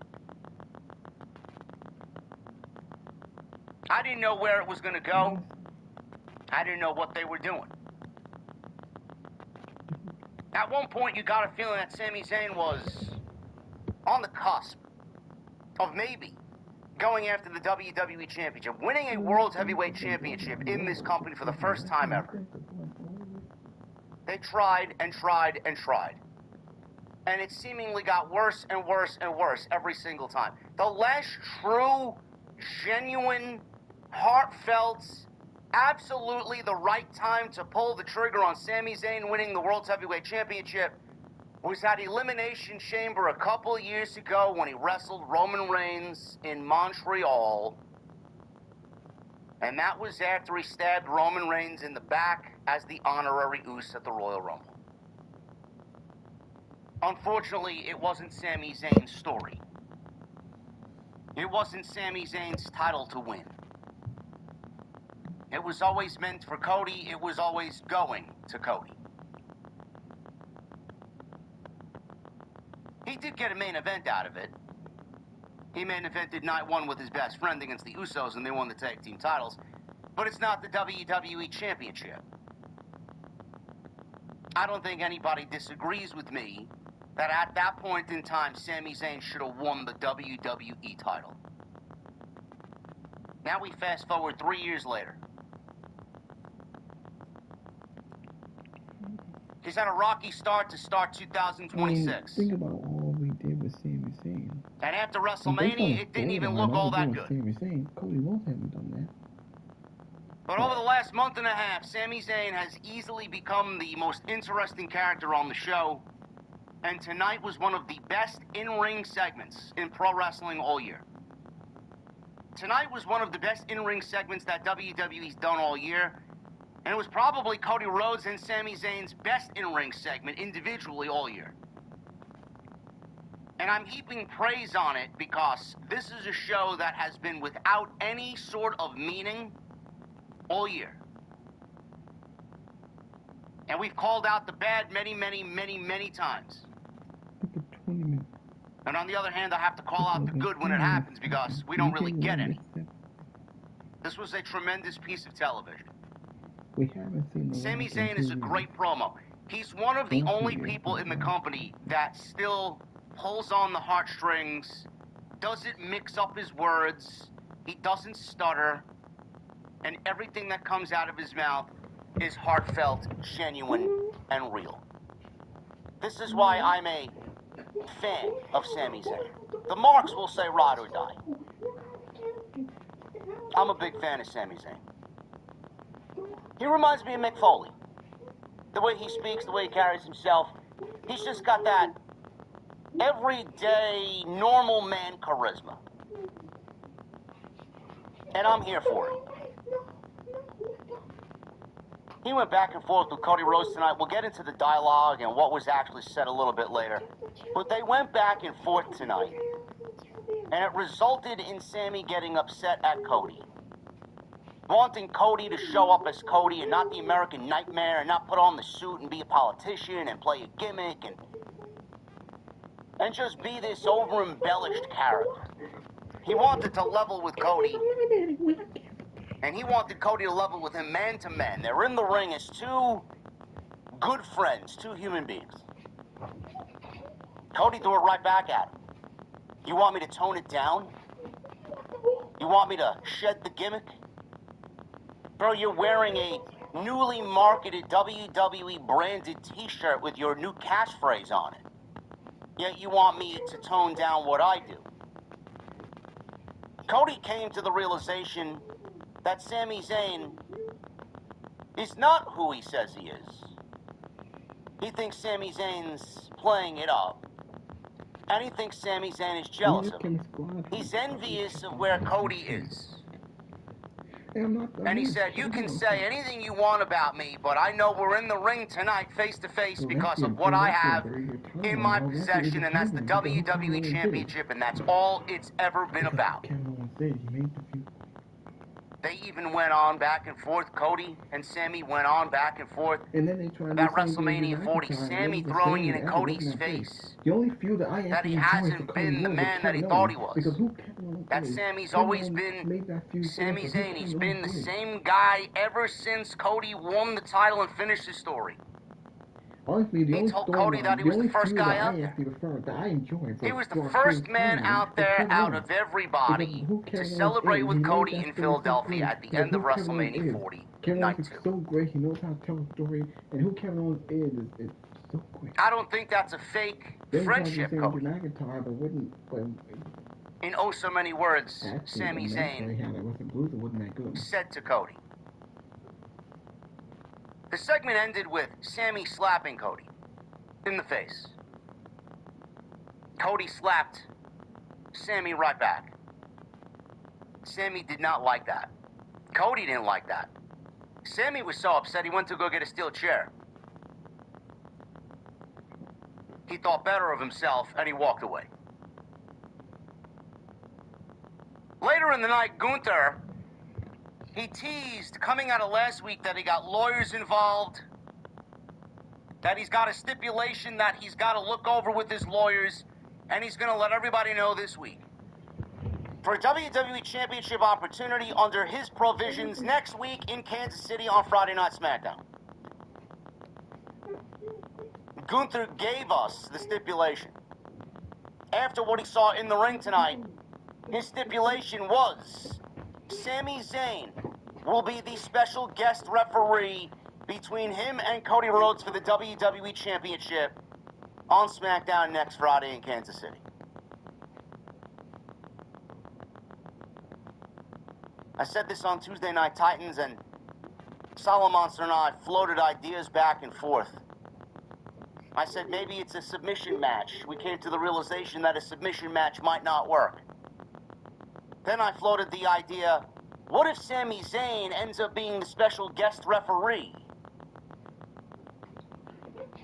I didn't know where it was going to go. I didn't know what they were doing. At one point, you got a feeling that Sami Zayn was on the cusp of maybe going after the WWE Championship, winning a World Heavyweight Championship in this company for the first time ever. They tried and tried and tried. And it seemingly got worse and worse and worse every single time. The last true, genuine, heartfelt, absolutely the right time to pull the trigger on Sami Zayn winning the World Heavyweight Championship was at Elimination Chamber a couple of years ago when he wrestled Roman Reigns in Montreal. And that was after he stabbed Roman Reigns in the back as the honorary Uso at the Royal Rumble. Unfortunately, it wasn't Sami Zayn's story. It wasn't Sami Zayn's title to win. It was always meant for Cody. It was always going to Cody. He did get a main event out of it. He main evented night one with his best friend against the Usos, and they won the tag team titles. But it's not the WWE Championship. I don't think anybody disagrees with me that at that point in time, Sami Zayn should have won the WWE title. Now we fast forward 3 years later. He's had a rocky start to start 2026. Think about all we did with Sami Zayn. And after WrestleMania, it didn't even look all that good. Sami Zayn, Cody Rhodes hasn't done that. But over the last month and a half, Sami Zayn has easily become the most interesting character on the show. And tonight was one of the best in-ring segments in pro wrestling all year. Tonight was one of the best in-ring segments that WWE's done all year. And it was probably Cody Rhodes and Sami Zayn's best in-ring segment individually all year. And I'm heaping praise on it because this is a show that has been without any sort of meaning all year. And we've called out the bad many, many, many, many times. And on the other hand, I have to call out the good when it happens because we don't really get any. This was a tremendous piece of television. We haven't seen Sami Zayn is a great promo. He's one of the only people in the company that still pulls on the heartstrings, doesn't mix up his words, he doesn't stutter, and everything that comes out of his mouth is heartfelt, genuine, and real. This is why I'm a fan of Sami Zayn. The marks will say ride or die. I'm a big fan of Sami Zayn. He reminds me of Mick Foley. The way he speaks, the way he carries himself. He's just got that everyday, normal man charisma. And I'm here for it. He went back and forth with Cody Rhodes tonight. We'll get into the dialogue and what was actually said a little bit later. But they went back and forth tonight. And it resulted in Sami getting upset at Cody. Wanting Cody to show up as Cody and not the American Nightmare and not put on the suit and be a politician and play a gimmick and just be this over-embellished character. He wanted to level with Cody, and he wanted Cody to level with him man to man. They're in the ring as two good friends, two human beings. Cody threw it right back at him. You want me to tone it down? You want me to shed the gimmick? Bro, you're wearing a newly marketed WWE branded t-shirt with your new catchphrase on it. Yet you want me to tone down what I do. Cody came to the realization that Sami Zayn is not who he says he is. He thinks Sami Zayn's playing it up. And he thinks Sami Zayn is jealous of him. He's envious of where Cody is. And he said, you can say anything you want about me, but I know we're in the ring tonight face to face because of what I have in my possession, and that's the WWE Championship, and that's all it's ever been about. They even went on back and forth. Cody and Sammy went on back and forth. And then they tried about the same thing WrestleMania with 40. McIntyre, Sammy and it was the throwing same it in as Cody's wasn't that great. face The only feud that I that he actually enjoyed for hasn't Cody been the was man that he Kevin thought Owens, he was. because who Kevin Owens That is. Sammy's Kevin always Owens been made that feud Sami forever. Zayn. He's Kevin been the Owens did. same guy ever since Cody won the title and finished his story. Honestly, the He only told Cody that he was the first guy out there. that I enjoyed He was the first man out there out of everybody to celebrate with Cody in Philadelphia at the end of WrestleMania 40, Kevin night Owens 2. is so great. He knows how to tell a story, and who Kevin Owens is so great. I don't think that's a fake friendship, Cody. McIntyre, but in oh so many words, actually, Sami Zayn wasn't that good. said to Cody. The segment ended with Sami slapping Cody in the face. Cody slapped Sami right back. Sami did not like that. Cody didn't like that. Sami was so upset he went to go get a steel chair. He thought better of himself and he walked away. Later in the night, Gunther, he teased coming out of last week that he got lawyers involved, that he's got a stipulation that he's got to look over with his lawyers, and he's going to let everybody know this week. For a WWE Championship opportunity under his provisions next week in Kansas City on Friday Night SmackDown. Gunther gave us the stipulation. After what he saw in the ring tonight, his stipulation was Sami Zayn will be the special guest referee between him and Cody Rhodes for the WWE Championship on SmackDown next Friday in Kansas City. I said this on Tuesday Night Titans, and Solomonster and I floated ideas back and forth. I said maybe it's a submission match. We came to the realization that a submission match might not work. Then I floated the idea, what if Sami Zayn ends up being the special guest referee?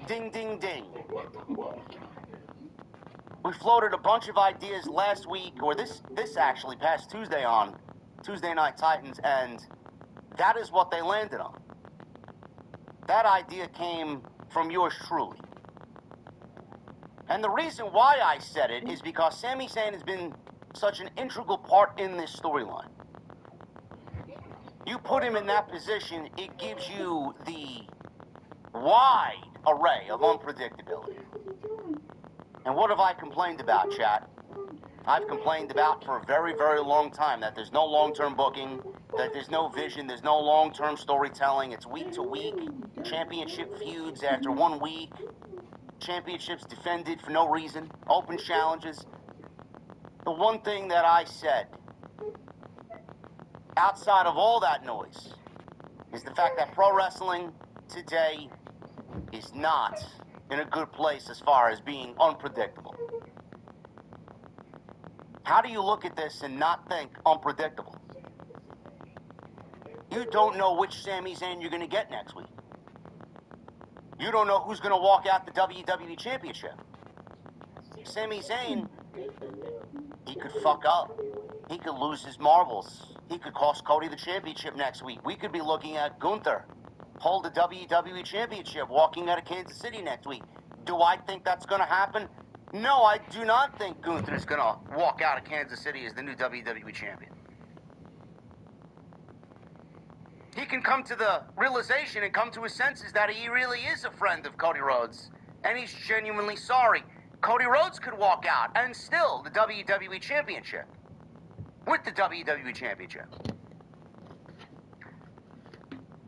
Ding, ding, ding. We floated a bunch of ideas last week, or this actually past Tuesday on Tuesday Night Titans, and that is what they landed on. That idea came from yours truly. And the reason why I said it is because Sami Zayn has been such an integral part in this storyline. You put him in that position, it gives you the wide array of unpredictability. And what have I complained about, chat? I've complained about for a very, very long time that there's no long-term booking, that there's no vision, there's no long-term storytelling. It's week to week, championship feuds after 1 week, championships defended for no reason, open challenges. The one thing that I said, outside of all that noise, is the fact that pro wrestling today is not in a good place as far as being unpredictable. How do you look at this and not think unpredictable? You don't know which Sami Zayn you're going to get next week. You don't know who's going to walk out the WWE Championship. Sami Zayn, he could fuck up. He could lose his marbles. He could cost Cody the championship next week. We could be looking at Gunther hold the WWE Championship walking out of Kansas City next week. Do I think that's going to happen? No, I do not think Gunther's going to walk out of Kansas City as the new WWE Champion. He can come to the realization and come to his senses that he really is a friend of Cody Rhodes, and he's genuinely sorry. Cody Rhodes could walk out and still the WWE Championship. With the WWE Championship.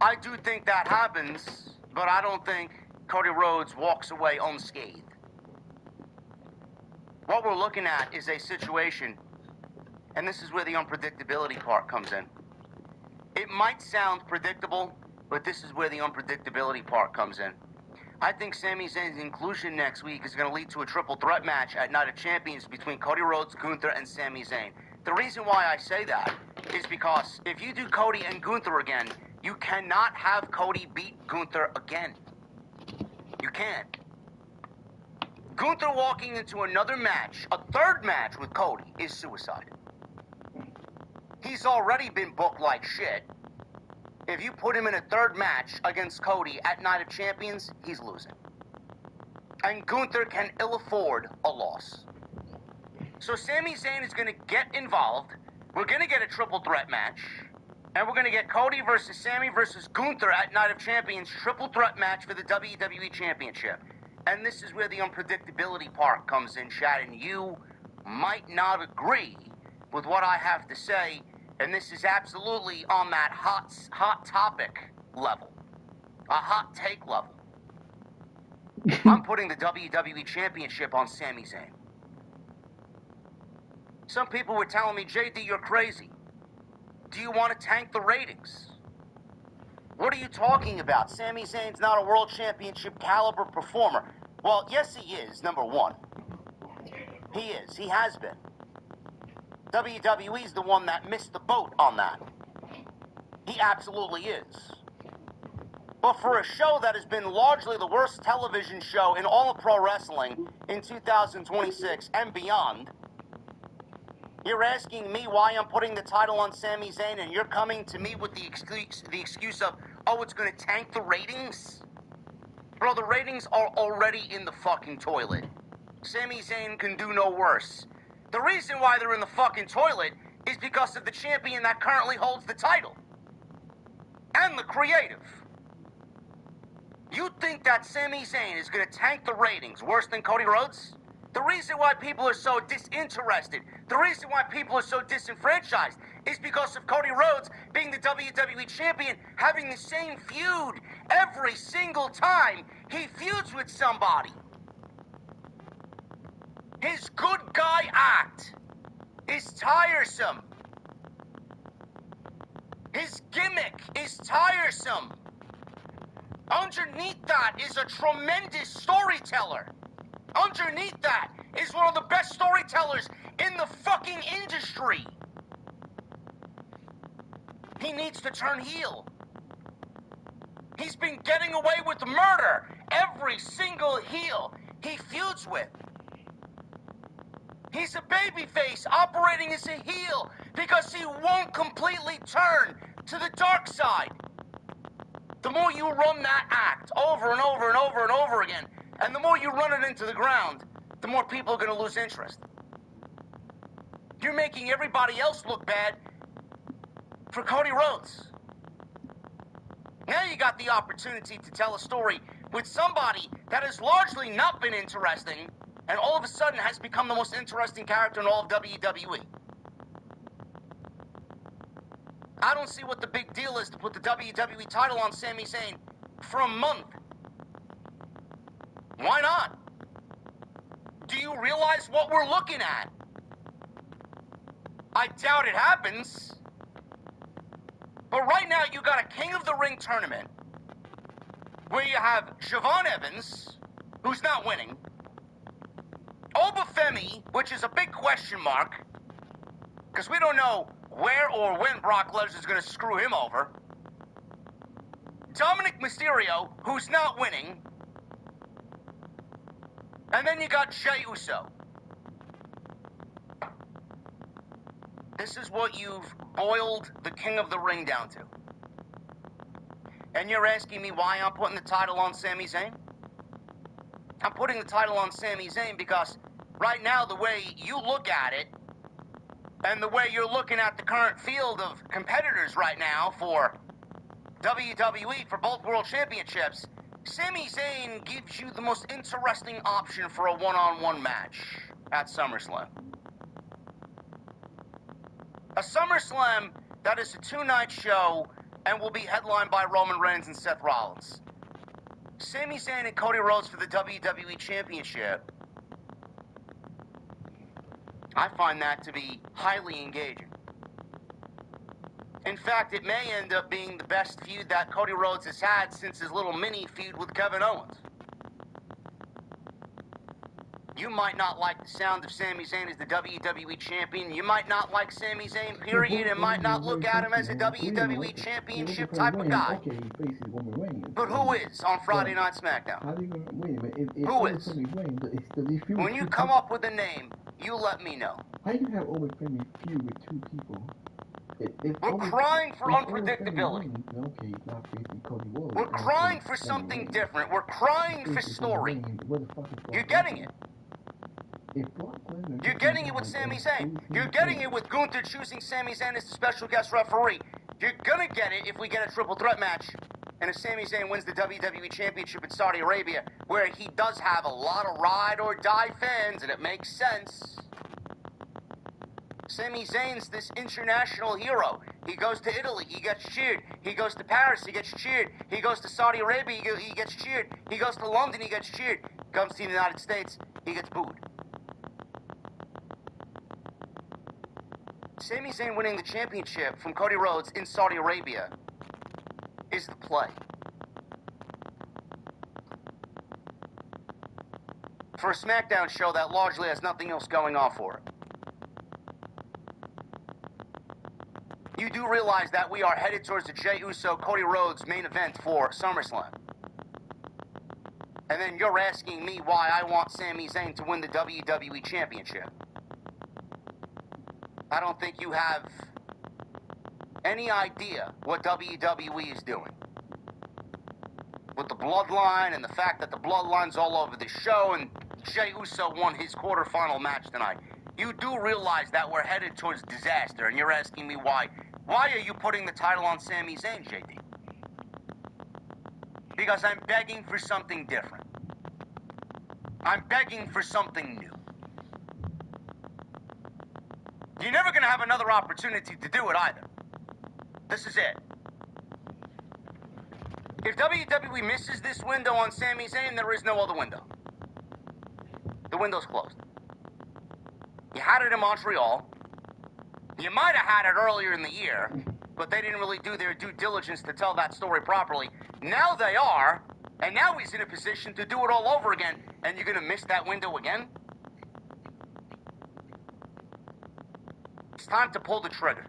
I do think that happens, but I don't think Cody Rhodes walks away unscathed. What we're looking at is a situation, and this is where the unpredictability part comes in. It might sound predictable, but this is where the unpredictability part comes in. I think Sami Zayn's inclusion next week is going to lead to a triple threat match at Night of Champions between Cody Rhodes, Gunther, and Sami Zayn. The reason why I say that is because if you do Cody and Gunther again, you cannot have Cody beat Gunther again. You can't. Gunther walking into another match, a third match with Cody, is suicide. He he's already been booked like shit. If you put him in a third match against Cody at Night of Champions, he's losing. And Gunther can ill afford a loss. So Sami Zayn is going to get involved. We're going to get a triple threat match. And we're going to get Cody versus Sami versus Gunther at Night of Champions triple threat match for the WWE Championship. And this is where the unpredictability part comes in, Chad. And you might not agree with what I have to say. And this is absolutely on that hot topic level. A hot take level. I'm putting the WWE Championship on Sami Zayn. Some people were telling me, JD, you're crazy. Do you want to tank the ratings? What are you talking about? Sami Zayn's not a world championship caliber performer. Well, yes, he is, number one. He is. He has been. WWE's the one that missed the boat on that. He absolutely is. But for a show that has been largely the worst television show in all of pro wrestling in 2026 and beyond, you're asking me why I'm putting the title on Sami Zayn, and you're coming to me with the excuse of, oh, it's going to tank the ratings? Bro, the ratings are already in the fucking toilet. Sami Zayn can do no worse. The reason why they're in the fucking toilet is because of the champion that currently holds the title. And the creative. You think that Sami Zayn is going to tank the ratings worse than Cody Rhodes? The reason why people are so disinterested, the reason why people are so disenfranchised is because of Cody Rhodes being the WWE champion, having the same feud every single time he feuds with somebody. His good guy act is tiresome. His gimmick is tiresome. Underneath that is a tremendous storyteller. Underneath that is one of the best storytellers in the fucking industry. He needs to turn heel. He's been getting away with murder every single heel he feuds with. He's a babyface operating as a heel because he won't completely turn to the dark side. The more you run that act over and over and over and over again, and the more you run it into the ground, the more people are going to lose interest. You're making everybody else look bad for Cody Rhodes. Now you got the opportunity to tell a story with somebody that has largely not been interesting, and all of a sudden has become the most interesting character in all of WWE. I don't see what the big deal is to put the WWE title on Sami Zayn for a month. Why not? Do you realize what we're looking at? I doubt it happens. But right now you got a King of the Ring tournament where you have Siobhan Evans, who's not winning, Obafemi, which is a big question mark, because we don't know where or when Brock Lesnar's going to screw him over, Dominic Mysterio, who's not winning, and then you got Jey Uso. This is what you've boiled the King of the Ring down to. And you're asking me why I'm putting the title on Sami Zayn? I'm putting the title on Sami Zayn because right now the way you look at it, and the way you're looking at the current field of competitors right now for WWE for both World Championships, Sami Zayn gives you the most interesting option for a one-on-one match at SummerSlam. A SummerSlam that is a two-night show and will be headlined by Roman Reigns and Seth Rollins. Sami Zayn and Cody Rhodes for the WWE Championship. I find that to be highly engaging. In fact, it may end up being the best feud that Cody Rhodes has had since his little mini feud with Kevin Owens. You You might not like the sound of Sami Zayn as the WWE Champion. You might not like Sami Zayn, period, and might not look at him as a WWE Championship type of guy. But who is on Friday Night SmackDown? Who is? When you come up with a name, you let me know. How you have over family feud with two people? We're crying for unpredictability. Okay, not facing Cody Rhodes. We're crying for something different. We're crying for story. You're getting it. You're getting it with Sami Zayn. You're getting it with Gunther choosing Sami Zayn as the special guest referee. You're gonna get it if we get a triple threat match. And if Sami Zayn wins the WWE Championship in Saudi Arabia, where he does have a lot of ride or die fans, and it makes sense. Sami Zayn's this international hero. He goes to Italy, he gets cheered. He goes to Paris, he gets cheered. He goes to Saudi Arabia, he gets cheered. He goes to London, he gets cheered. Comes to the United States, he gets booed. Sami Zayn winning the championship from Cody Rhodes in Saudi Arabia is the play. For a SmackDown show that largely has nothing else going on for it. You do realize that we are headed towards the Jey Uso Cody Rhodes main event for SummerSlam. And then you're asking me why I want Sami Zayn to win the WWE Championship. I don't think you have any idea what WWE is doing. With the bloodline and the fact that the bloodline's all over the show and Jey Uso won his quarterfinal match tonight. You do realize that we're headed towards disaster, and you're asking me why. Why are you putting the title on Sami Zayn, JD? Because I'm begging for something different. I'm begging for something new. You're never going to have another opportunity to do it either. This is it. If WWE misses this window on Sami Zayn, there is no other window. The window's closed. You had it in Montreal. You might have had it earlier in the year, but they didn't really do their due diligence to tell that story properly. Now they are, and now he's in a position to do it all over again, and you're going to miss that window again? It's time to pull the trigger.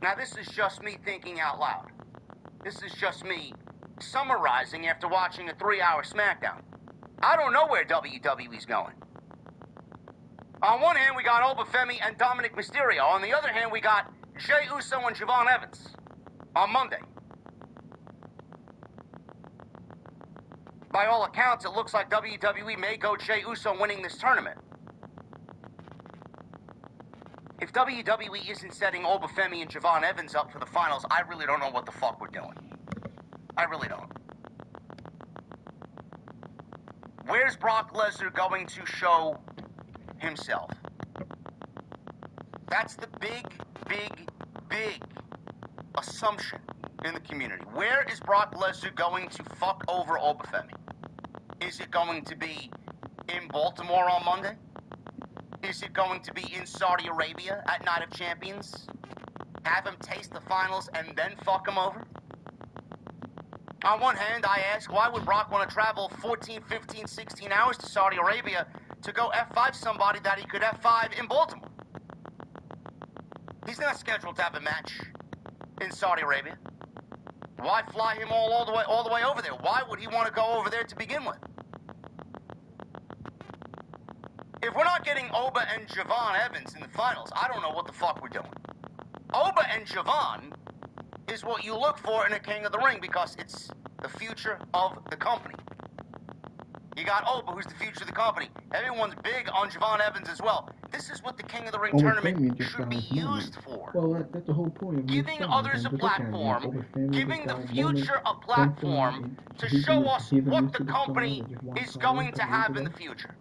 Now, this is just me thinking out loud. This is just me summarizing after watching a 3-hour SmackDown. I don't know where WWE's going. On one hand, we got Obafemi and Dominic Mysterio. On the other hand, we got Jey Uso and Javon Evans on Monday. By all accounts, it looks like WWE may go Jey Uso winning this tournament. If WWE isn't setting Obafemi and Javon Evans up for the finals, I really don't know what the fuck we're doing. I really don't. Where's Brock Lesnar going to show himself? That's the big assumption in the community. Where is Brock Lesnar going to fuck over Obafemi? Is it going to be in Baltimore on Monday? Is it going to be in Saudi Arabia at Night of Champions? Have him taste the finals and then fuck him over? On one hand, I ask, why would Brock want to travel 14, 15, 16 hours to Saudi Arabia to go F5 somebody that he could F5 in Baltimore? He's not scheduled to have a match in Saudi Arabia. Why fly him all the way over there? Why would he want to go over there to begin with? If we're not getting Oba and Javon Evans in the finals, I don't know what the fuck we're doing. Oba and Javon is what you look for in a King of the Ring because it's the future of the company. You got Oba, who's the future of the company. Everyone's big on Javon Evans as well. This is what the King of the Ring tournament should be used for. Well, that's the whole point of giving others a platform, giving the future a platform to show us what the company is going to have in the future.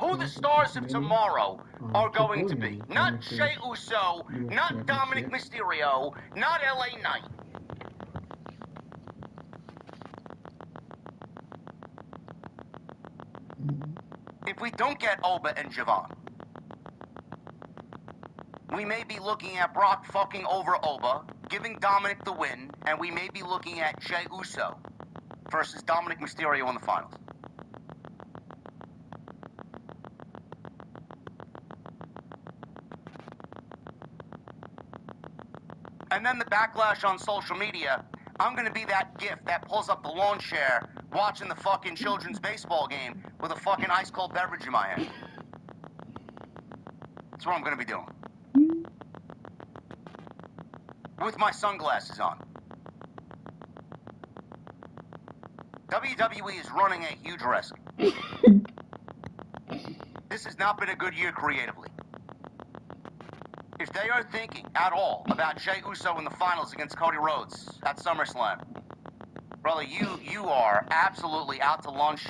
Who the stars of tomorrow are going to be. Not Jey Uso, not Dominic Mysterio, not LA Knight. If we don't get Oba and Javon, we may be looking at Brock fucking over Oba, giving Dominic the win, and we may be looking at Jey Uso versus Dominic Mysterio in the finals. And then the backlash on social media, I'm going to be that gif that pulls up the lawn chair watching the fucking children's baseball game with a fucking ice-cold beverage in my hand. That's what I'm going to be doing. With my sunglasses on. WWE is running a huge risk. This has not been a good year creatively. If they are thinking at all about Jey Uso in the finals against Cody Rhodes at SummerSlam, brother, you are absolutely out to lunch.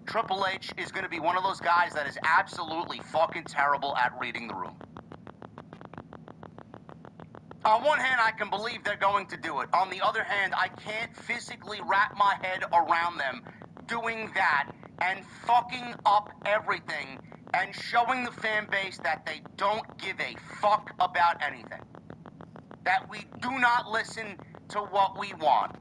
Triple H is going to be one of those guys that is absolutely fucking terrible at reading the room. On one hand, I can believe they're going to do it. On the other hand, I can't physically wrap my head around them doing that and fucking up everything and showing the fan base that they don't give a fuck about anything. That we do not listen to what we want.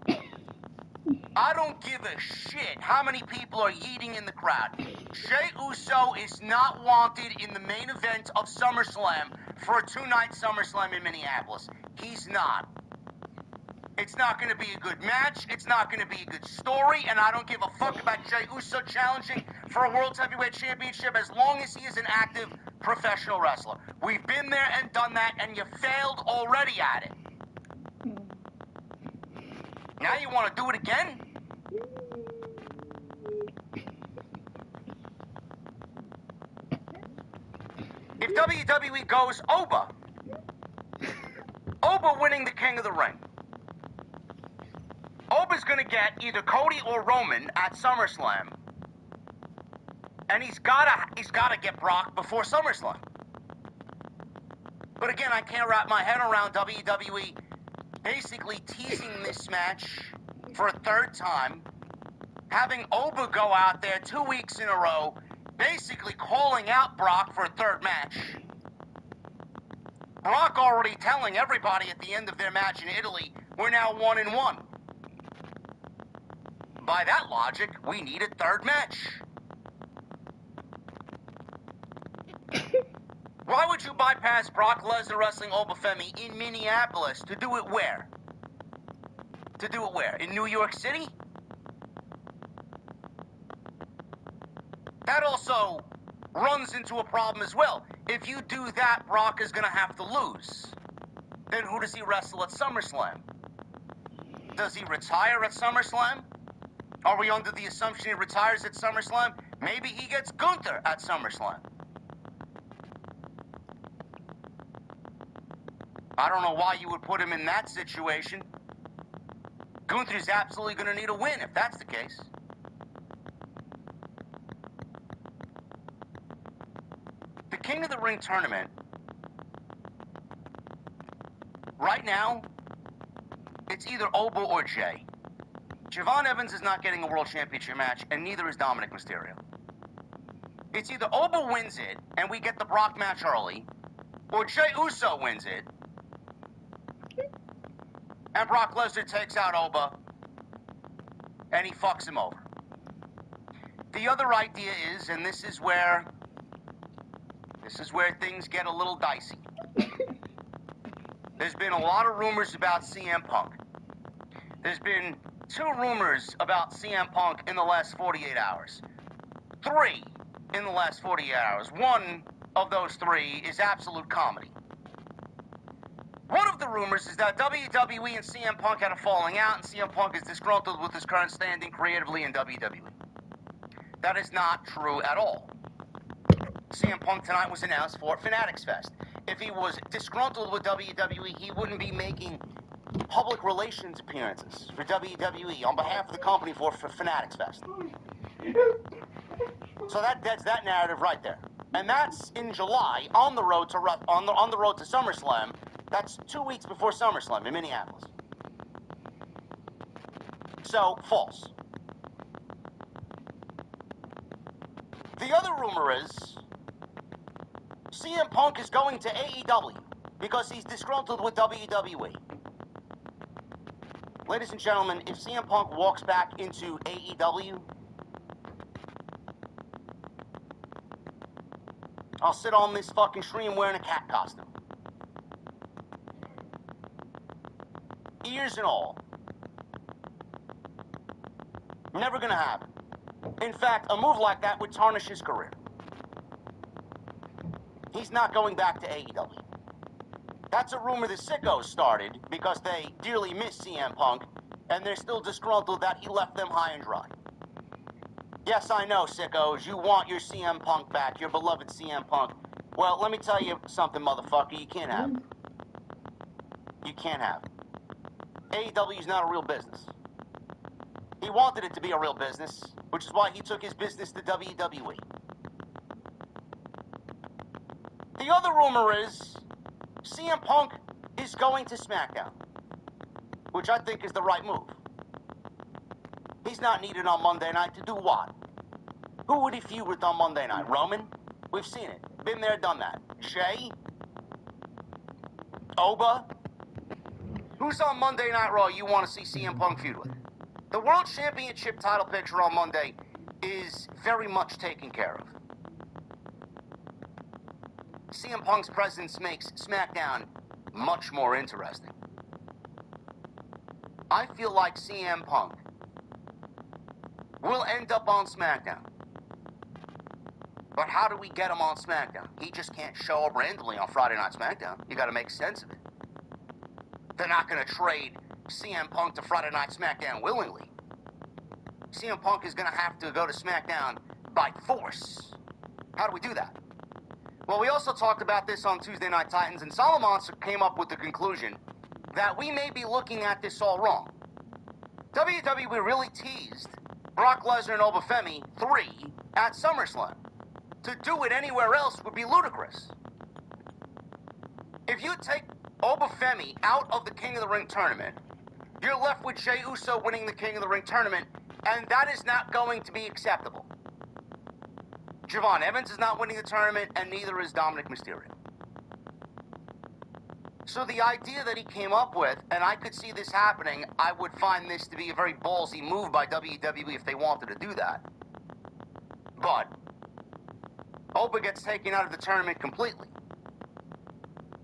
I don't give a shit how many people are yeeting in the crowd. Jey Uso is not wanted in the main event of SummerSlam for a two-night SummerSlam in Minneapolis. He's not. It's not going to be a good match. It's not going to be a good story. And I don't give a fuck about Jey Uso challenging for a World Heavyweight Championship as long as he is an active professional wrestler. We've been there and done that, and you failed already at it. Now you want to do it again? If WWE goes Oba winning the King of the Ring, Oba's going to get either Cody or Roman at SummerSlam, and he's gotta get Brock before SummerSlam. But again, I can't wrap my head around WWE basically teasing this match for a third time, having Oba go out there 2 weeks in a row, basically calling out Brock for a third match. Brock already telling everybody at the end of their match in Italy, we're now 1-1. By that logic, we need a third match. Why would you bypass Brock Lesnar wrestling Obafemi in Minneapolis to do it where? To do it where? In New York City? That also runs into a problem as well. If you do that, Brock is going to have to lose. Then who does he wrestle at SummerSlam? Does he retire at SummerSlam? Are we under the assumption he retires at SummerSlam? Maybe he gets Gunther at SummerSlam. I don't know why you would put him in that situation. Gunther's absolutely going to need a win if that's the case. The King of the Ring tournament, right now, it's either Oba or Jey. Javon Evans is not getting a World Championship match, and neither is Dominic Mysterio. It's either Oba wins it, and we get the Brock match early, or Jey Uso wins it, and Brock Lesnar takes out Oba, and he fucks him over. The other idea is, and this is where things get a little dicey. There's been a lot of rumors about CM Punk. There's been 2 rumors about CM Punk in the last 48 hours. 3 in the last 48 hours. One of those 3 is absolute comedy. One of the rumors is that WWE and CM Punk had a falling out, and CM Punk is disgruntled with his current standing creatively in WWE. That is not true at all. CM Punk tonight was announced for Fanatics Fest. If he was disgruntled with WWE, he wouldn't be making public relations appearances for WWE on behalf of the company for Fanatics Fest. So that's that narrative right there. And that's in July on the road to on the road to SummerSlam. That's 2 weeks before SummerSlam in Minneapolis. So, false. The other rumor is CM Punk is going to AEW because he's disgruntled with WWE. Ladies and gentlemen, if CM Punk walks back into AEW, I'll sit on this fucking stream wearing a cat costume. years and all. Never gonna happen. In fact, a move like that would tarnish his career. He's not going back to AEW. That's a rumor the Sickos started because they dearly miss CM Punk, and they're still disgruntled that he left them high and dry. Yes, I know, Sickos, you want your CM Punk back, your beloved CM Punk. Well, let me tell you something, motherfucker, you can't have it. You can't have it. AEW's not a real business. He wanted it to be a real business, which is why he took his business to WWE. The other rumor is CM Punk is going to Smackdown, which I think is the right move. He's not needed on Monday night to do what? Who would he feud with on Monday night? Roman? We've seen it. Been there, done that. Jay? Oba? Who's on Monday Night Raw you want to see CM Punk feud with? The World Championship title picture on Monday is very much taken care of. CM Punk's presence makes SmackDown much more interesting. I feel like CM Punk will end up on SmackDown. But how do we get him on SmackDown? He just can't show up randomly on Friday Night SmackDown. You gotta make sense of it. They're not gonna trade CM Punk to Friday Night SmackDown willingly. CM Punk is gonna have to go to SmackDown by force. How do we do that? Well, we also talked about this on Tuesday Night Titans, and Solomon came up with the conclusion that we may be looking at this all wrong. WWE really teased Brock Lesnar and Obafemi 3 at SummerSlam. To do it anywhere else would be ludicrous. If you take Obafemi out of the King of the Ring tournament, you're left with Jey Uso winning the King of the Ring tournament, and that is not going to be acceptable. Javon Evans is not winning the tournament, and neither is Dominic Mysterio. So the idea that he came up with, and I could see this happening, I would find this to be a very ballsy move by WWE if they wanted to do that. But Oba gets taken out of the tournament completely.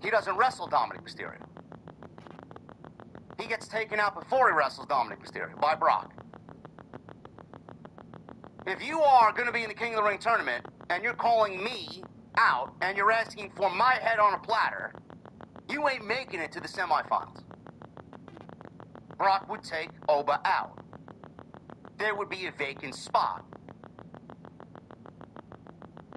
He doesn't wrestle Dominic Mysterio. He gets taken out before he wrestles Dominic Mysterio by Brock. If you are going to be in the King of the Ring tournament, and you're calling me out, and you're asking for my head on a platter, you ain't making it to the semifinals. Brock would take Oba out. There would be a vacant spot.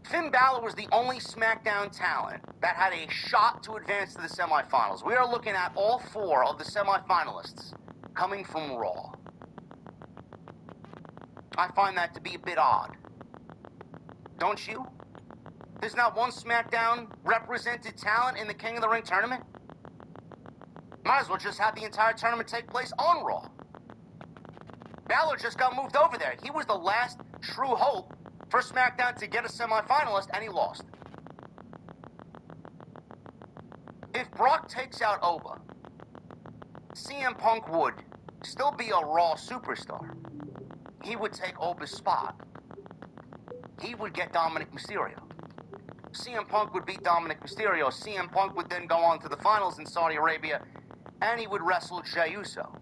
Finn Balor was the only SmackDown talent that had a shot to advance to the semifinals. We are looking at all 4 of the semifinalists coming from Raw. I find that to be a bit odd. Don't you? There's not one SmackDown represented talent in the King of the Ring tournament? Might as well just have the entire tournament take place on Raw. Balor just got moved over there. He was the last true hope for SmackDown to get a semifinalist, and he lost. If Brock takes out Oba, CM Punk would still be a Raw superstar. He would take Oba's spot. He would get Dominic Mysterio. CM Punk would beat Dominic Mysterio. CM Punk would then go on to the finals in Saudi Arabia, and he would wrestle Jey Uso.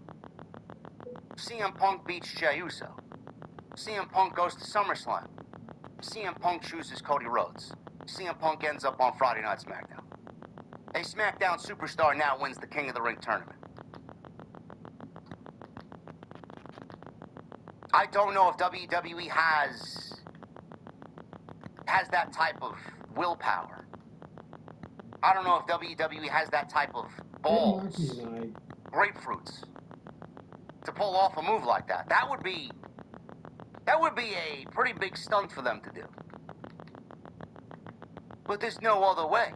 CM Punk beats Jey Uso. CM Punk goes to SummerSlam. CM Punk chooses Cody Rhodes. CM Punk ends up on Friday Night SmackDown. A SmackDown superstar now wins the King of the Ring tournament. I don't know if WWE has that type of willpower. I don't know if WWE has that type of balls, grapefruits, to pull off a move like that. That would be a pretty big stunt for them to do. But there's no other way.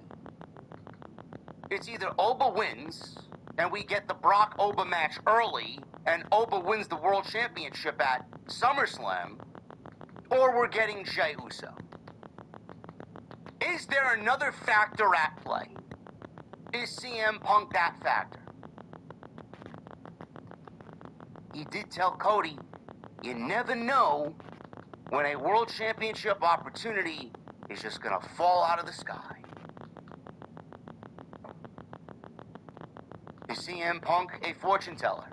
It's either Oba wins, and we get the Brock-Oba match early, and Oba wins the World Championship at SummerSlam, or we're getting Jey Uso. Is there another factor at play? Is CM Punk that factor? He did tell Cody, you never know when a World Championship opportunity is just going to fall out of the sky. Is CM Punk a fortune teller?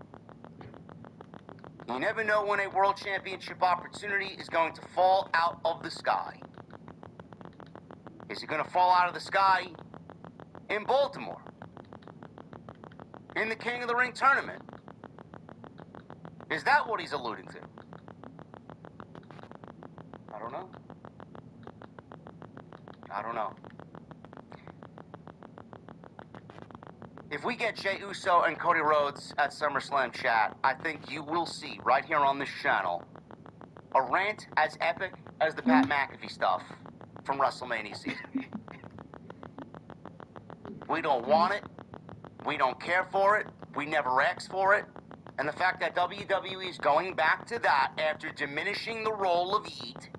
You never know when a world championship opportunity is going to fall out of the sky. Is it going to fall out of the sky in Baltimore? In the King of the Ring tournament? Is that what he's alluding to? I don't know. I don't know. If we get Jey Uso and Cody Rhodes at SummerSlam chat, I think you will see right here on this channel a rant as epic as the Pat McAfee stuff from WrestleMania season. We don't want it. We don't care for it. We never asked for it. And the fact that WWE is going back to that after diminishing the role of Heat,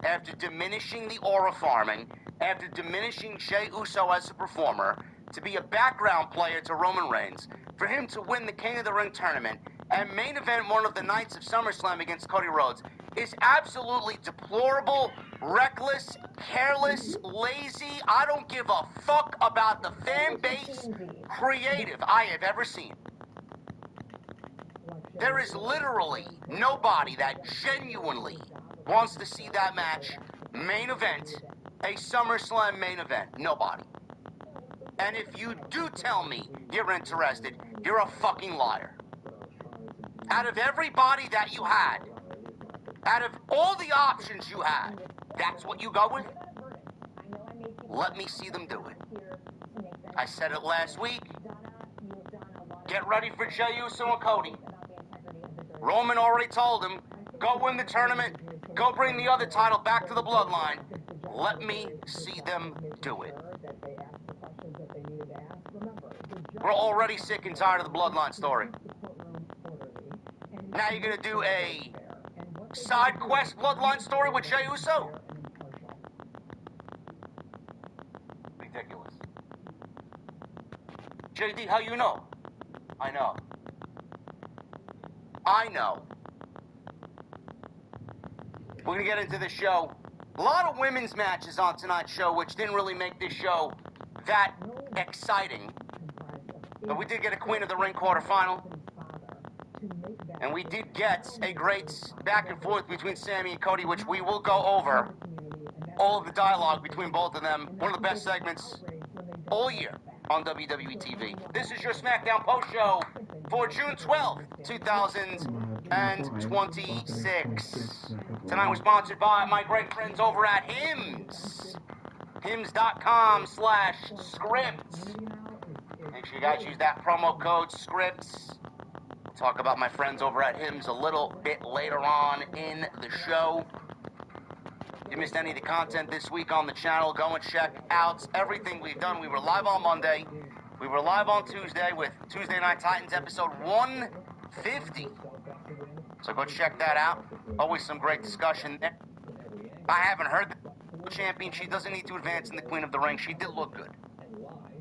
after diminishing the aura farming, after diminishing Jey Uso as a performer, to be a background player to Roman Reigns, for him to win the King of the Ring tournament and main event one of the nights of SummerSlam against Cody Rhodes is absolutely deplorable, reckless, careless, lazy, I don't give a fuck about the fan base creative I have ever seen. There is literally nobody that genuinely wants to see that match main event, a SummerSlam main event. Nobody. And if you do tell me you're interested, you're a fucking liar. Out of everybody that you had, out of all the options you had, that's what you go with? Let me see them do it. I said it last week. Get ready for Jey Uso and Cody. Roman already told him, go win the tournament, go bring the other title back to the bloodline. Let me see them do it. We're already sick and tired of the bloodline story. Now you're gonna do a side quest bloodline story with Jey Uso? Ridiculous. JD, how you know? I know. I know. We're gonna get into the show. A lot of women's matches on tonight's show, which didn't really make this show that exciting. But we did get a Queen of the Ring quarterfinal. And we did get a great back and forth between Sammy and Cody, which we will go over. All of the dialogue between both of them. One of the best segments all year on WWE TV. This is your Smackdown post show for June 12th, 2026. Tonight we're sponsored by my great friends over at Hims. Hims.com/scripts. Make sure you guys use that promo code SCRIPTS. We'll talk about my friends over at Hims a little bit later on in the show. If you missed any of the content this week on the channel, go and check out everything we've done. We were live on Monday. We were live on Tuesday with Tuesday Night Titans episode 150. So go check that out. Always some great discussion there. I haven't heard the champion. She doesn't need to advance in the Queen of the Ring. She did look good.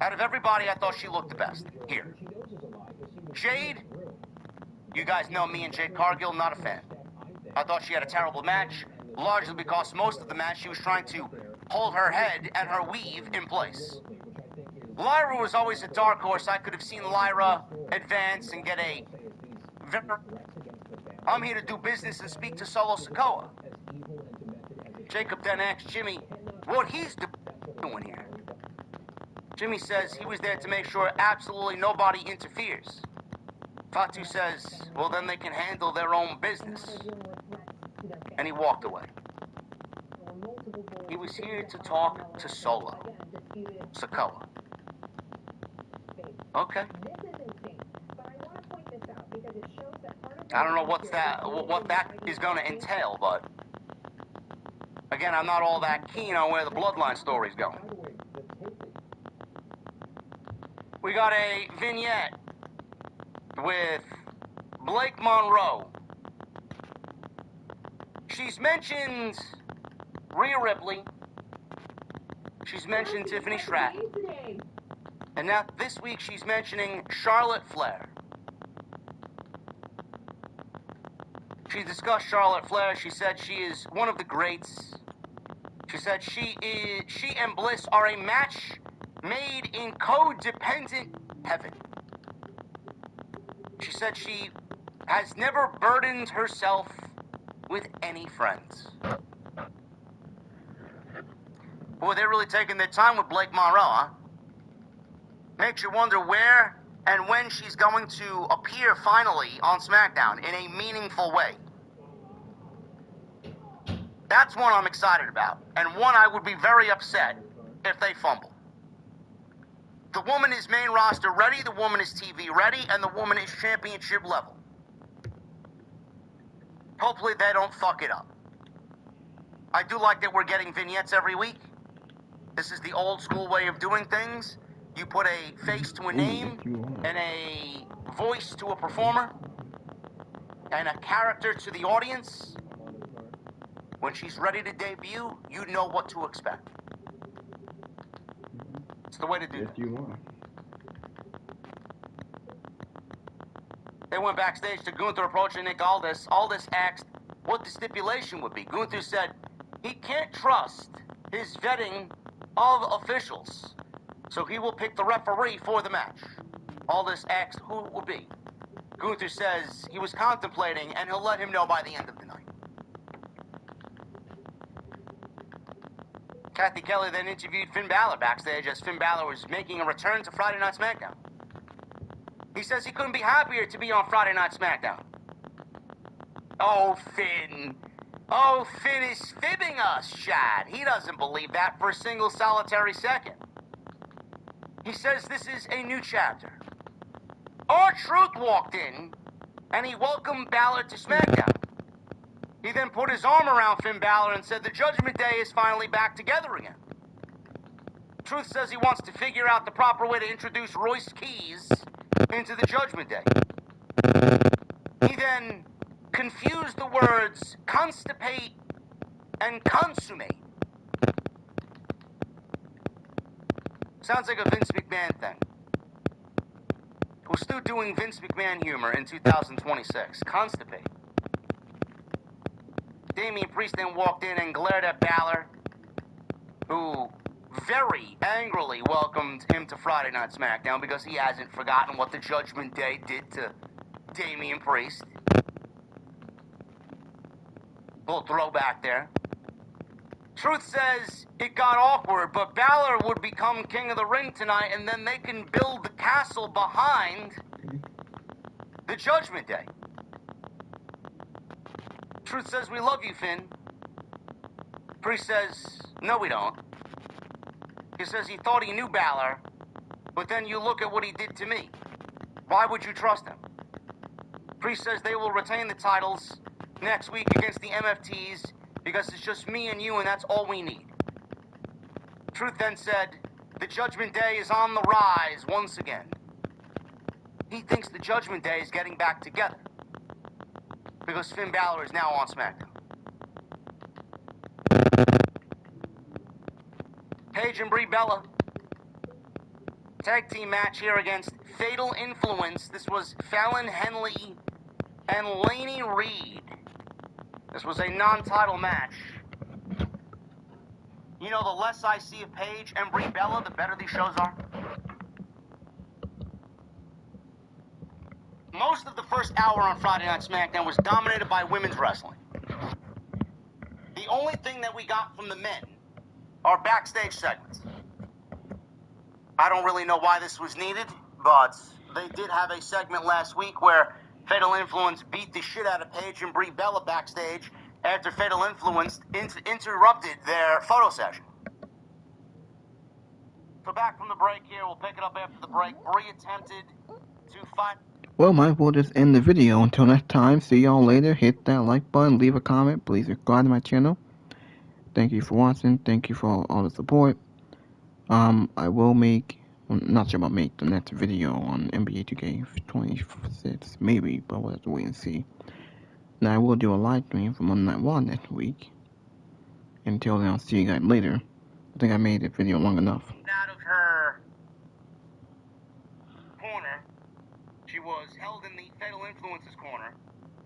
Out of everybody, I thought she looked the best. Here. Jade, you guys know me and Jade Cargill, not a fan. I thought she had a terrible match, largely because most of the match she was trying to hold her head and her weave in place. Lyra was always a dark horse. I could have seen Lyra advance and get a... I'm here to do business and speak to Solo Sikoa. Jacob then asked Jimmy what he's doing here. Jimmy says he was there to make sure absolutely nobody interferes. Fatu says, well, then they can handle their own business. And he walked away. He was here to talk to Solo Sikoa. Okay. I don't know what that is going to entail, but again, I'm not all that keen on where the bloodline story's going. We got a vignette with Blake Monroe. She's mentioned Rhea Ripley. She's mentioned Tiffany Stratton. And now this week she's mentioning Charlotte Flair. She discussed Charlotte Flair. She said she is one of the greats. She said she and Bliss are a match made in codependent heaven. She said she has never burdened herself with any friends. Boy, they're really taking their time with Blake Monroe, huh? Makes you wonder where and when she's going to appear finally on SmackDown in a meaningful way. That's one I'm excited about, and one I would be very upset if they fumble. The woman is main roster ready, the woman is TV ready, and the woman is championship level. Hopefully they don't fuck it up. I do like that we're getting vignettes every week. This is the old school way of doing things. You put a face to a name, and a voice to a performer, and a character to the audience. When she's ready to debut, you know what to expect. It's the way to do it. They went backstage to Gunther approaching Nick Aldis. Aldis asked what the stipulation would be. Gunther said he can't trust his vetting of officials, so he will pick the referee for the match. Aldis asked who it would be. Gunther says he was contemplating, and he'll let him know by the end of the night. Kathy Kelly then interviewed Finn Balor backstage as Finn Balor was making a return to Friday Night SmackDown. He says he couldn't be happier to be on Friday Night SmackDown. Oh, Finn. Oh, Finn is fibbing us, Shad. He doesn't believe that for a single solitary second. He says this is a new chapter. R-Truth walked in, and he welcomed Balor to SmackDown. He then put his arm around Finn Balor and said the Judgment Day is finally back together again. Truth says he wants to figure out the proper way to introduce Royce Keys into the Judgment Day. He then confused the words constipate and consummate. Sounds like a Vince McMahon thing. We're still doing Vince McMahon humor in 2026. Constipate. Damian Priest then walked in and glared at Balor, who very angrily welcomed him to Friday Night SmackDown because he hasn't forgotten what the Judgment Day did to Damian Priest. Little throwback there. Truth says it got awkward, but Balor would become King of the Ring tonight, and then they can build the castle behind the Judgment Day. Truth says, we love you, Finn. Priest says, no, we don't. He says he thought he knew Balor, but then you look at what he did to me. Why would you trust him? Priest says they will retain the titles next week against the MFTs because it's just me and you, and that's all we need. Truth then said, the Judgment Day is on the rise once again. He thinks the Judgment Day is getting back together because Finn Balor is now on SmackDown. Paige and Brie Bella. Tag team match here against Fatal Influence. This was Fallon Henley and Lainey Reed. This was a non-title match. You know, the less I see of Paige and Brie Bella, the better these shows are. Most of the first hour on Friday Night SmackDown was dominated by women's wrestling. The only thing that we got from the men are backstage segments. I don't really know why this was needed, but they did have a segment last week where Fatal Influence beat the shit out of Paige and Brie Bella backstage after Fatal Influence interrupted their photo session. So back from the break here, we'll pick it up after the break. Brie attempted to fight. Well, might as well just end the video. Until next time, see y'all later. Hit that like button, leave a comment, please subscribe to my channel. Thank you for watching. Thank you for all the support. I will make, I'm not sure about make the next video on NBA 2K26, maybe, but we'll have to wait and see. Now I will do a live stream for Monday Night Raw next week. Until then, I'll see you guys later. I think I made the video long enough. Out of her corner, she was held in the Fatal Influence's corner.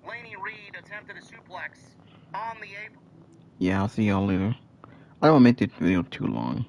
Lainey Reed attempted a suplex on the apron. Yeah, I'll see y'all later. I don't want to make this video too long.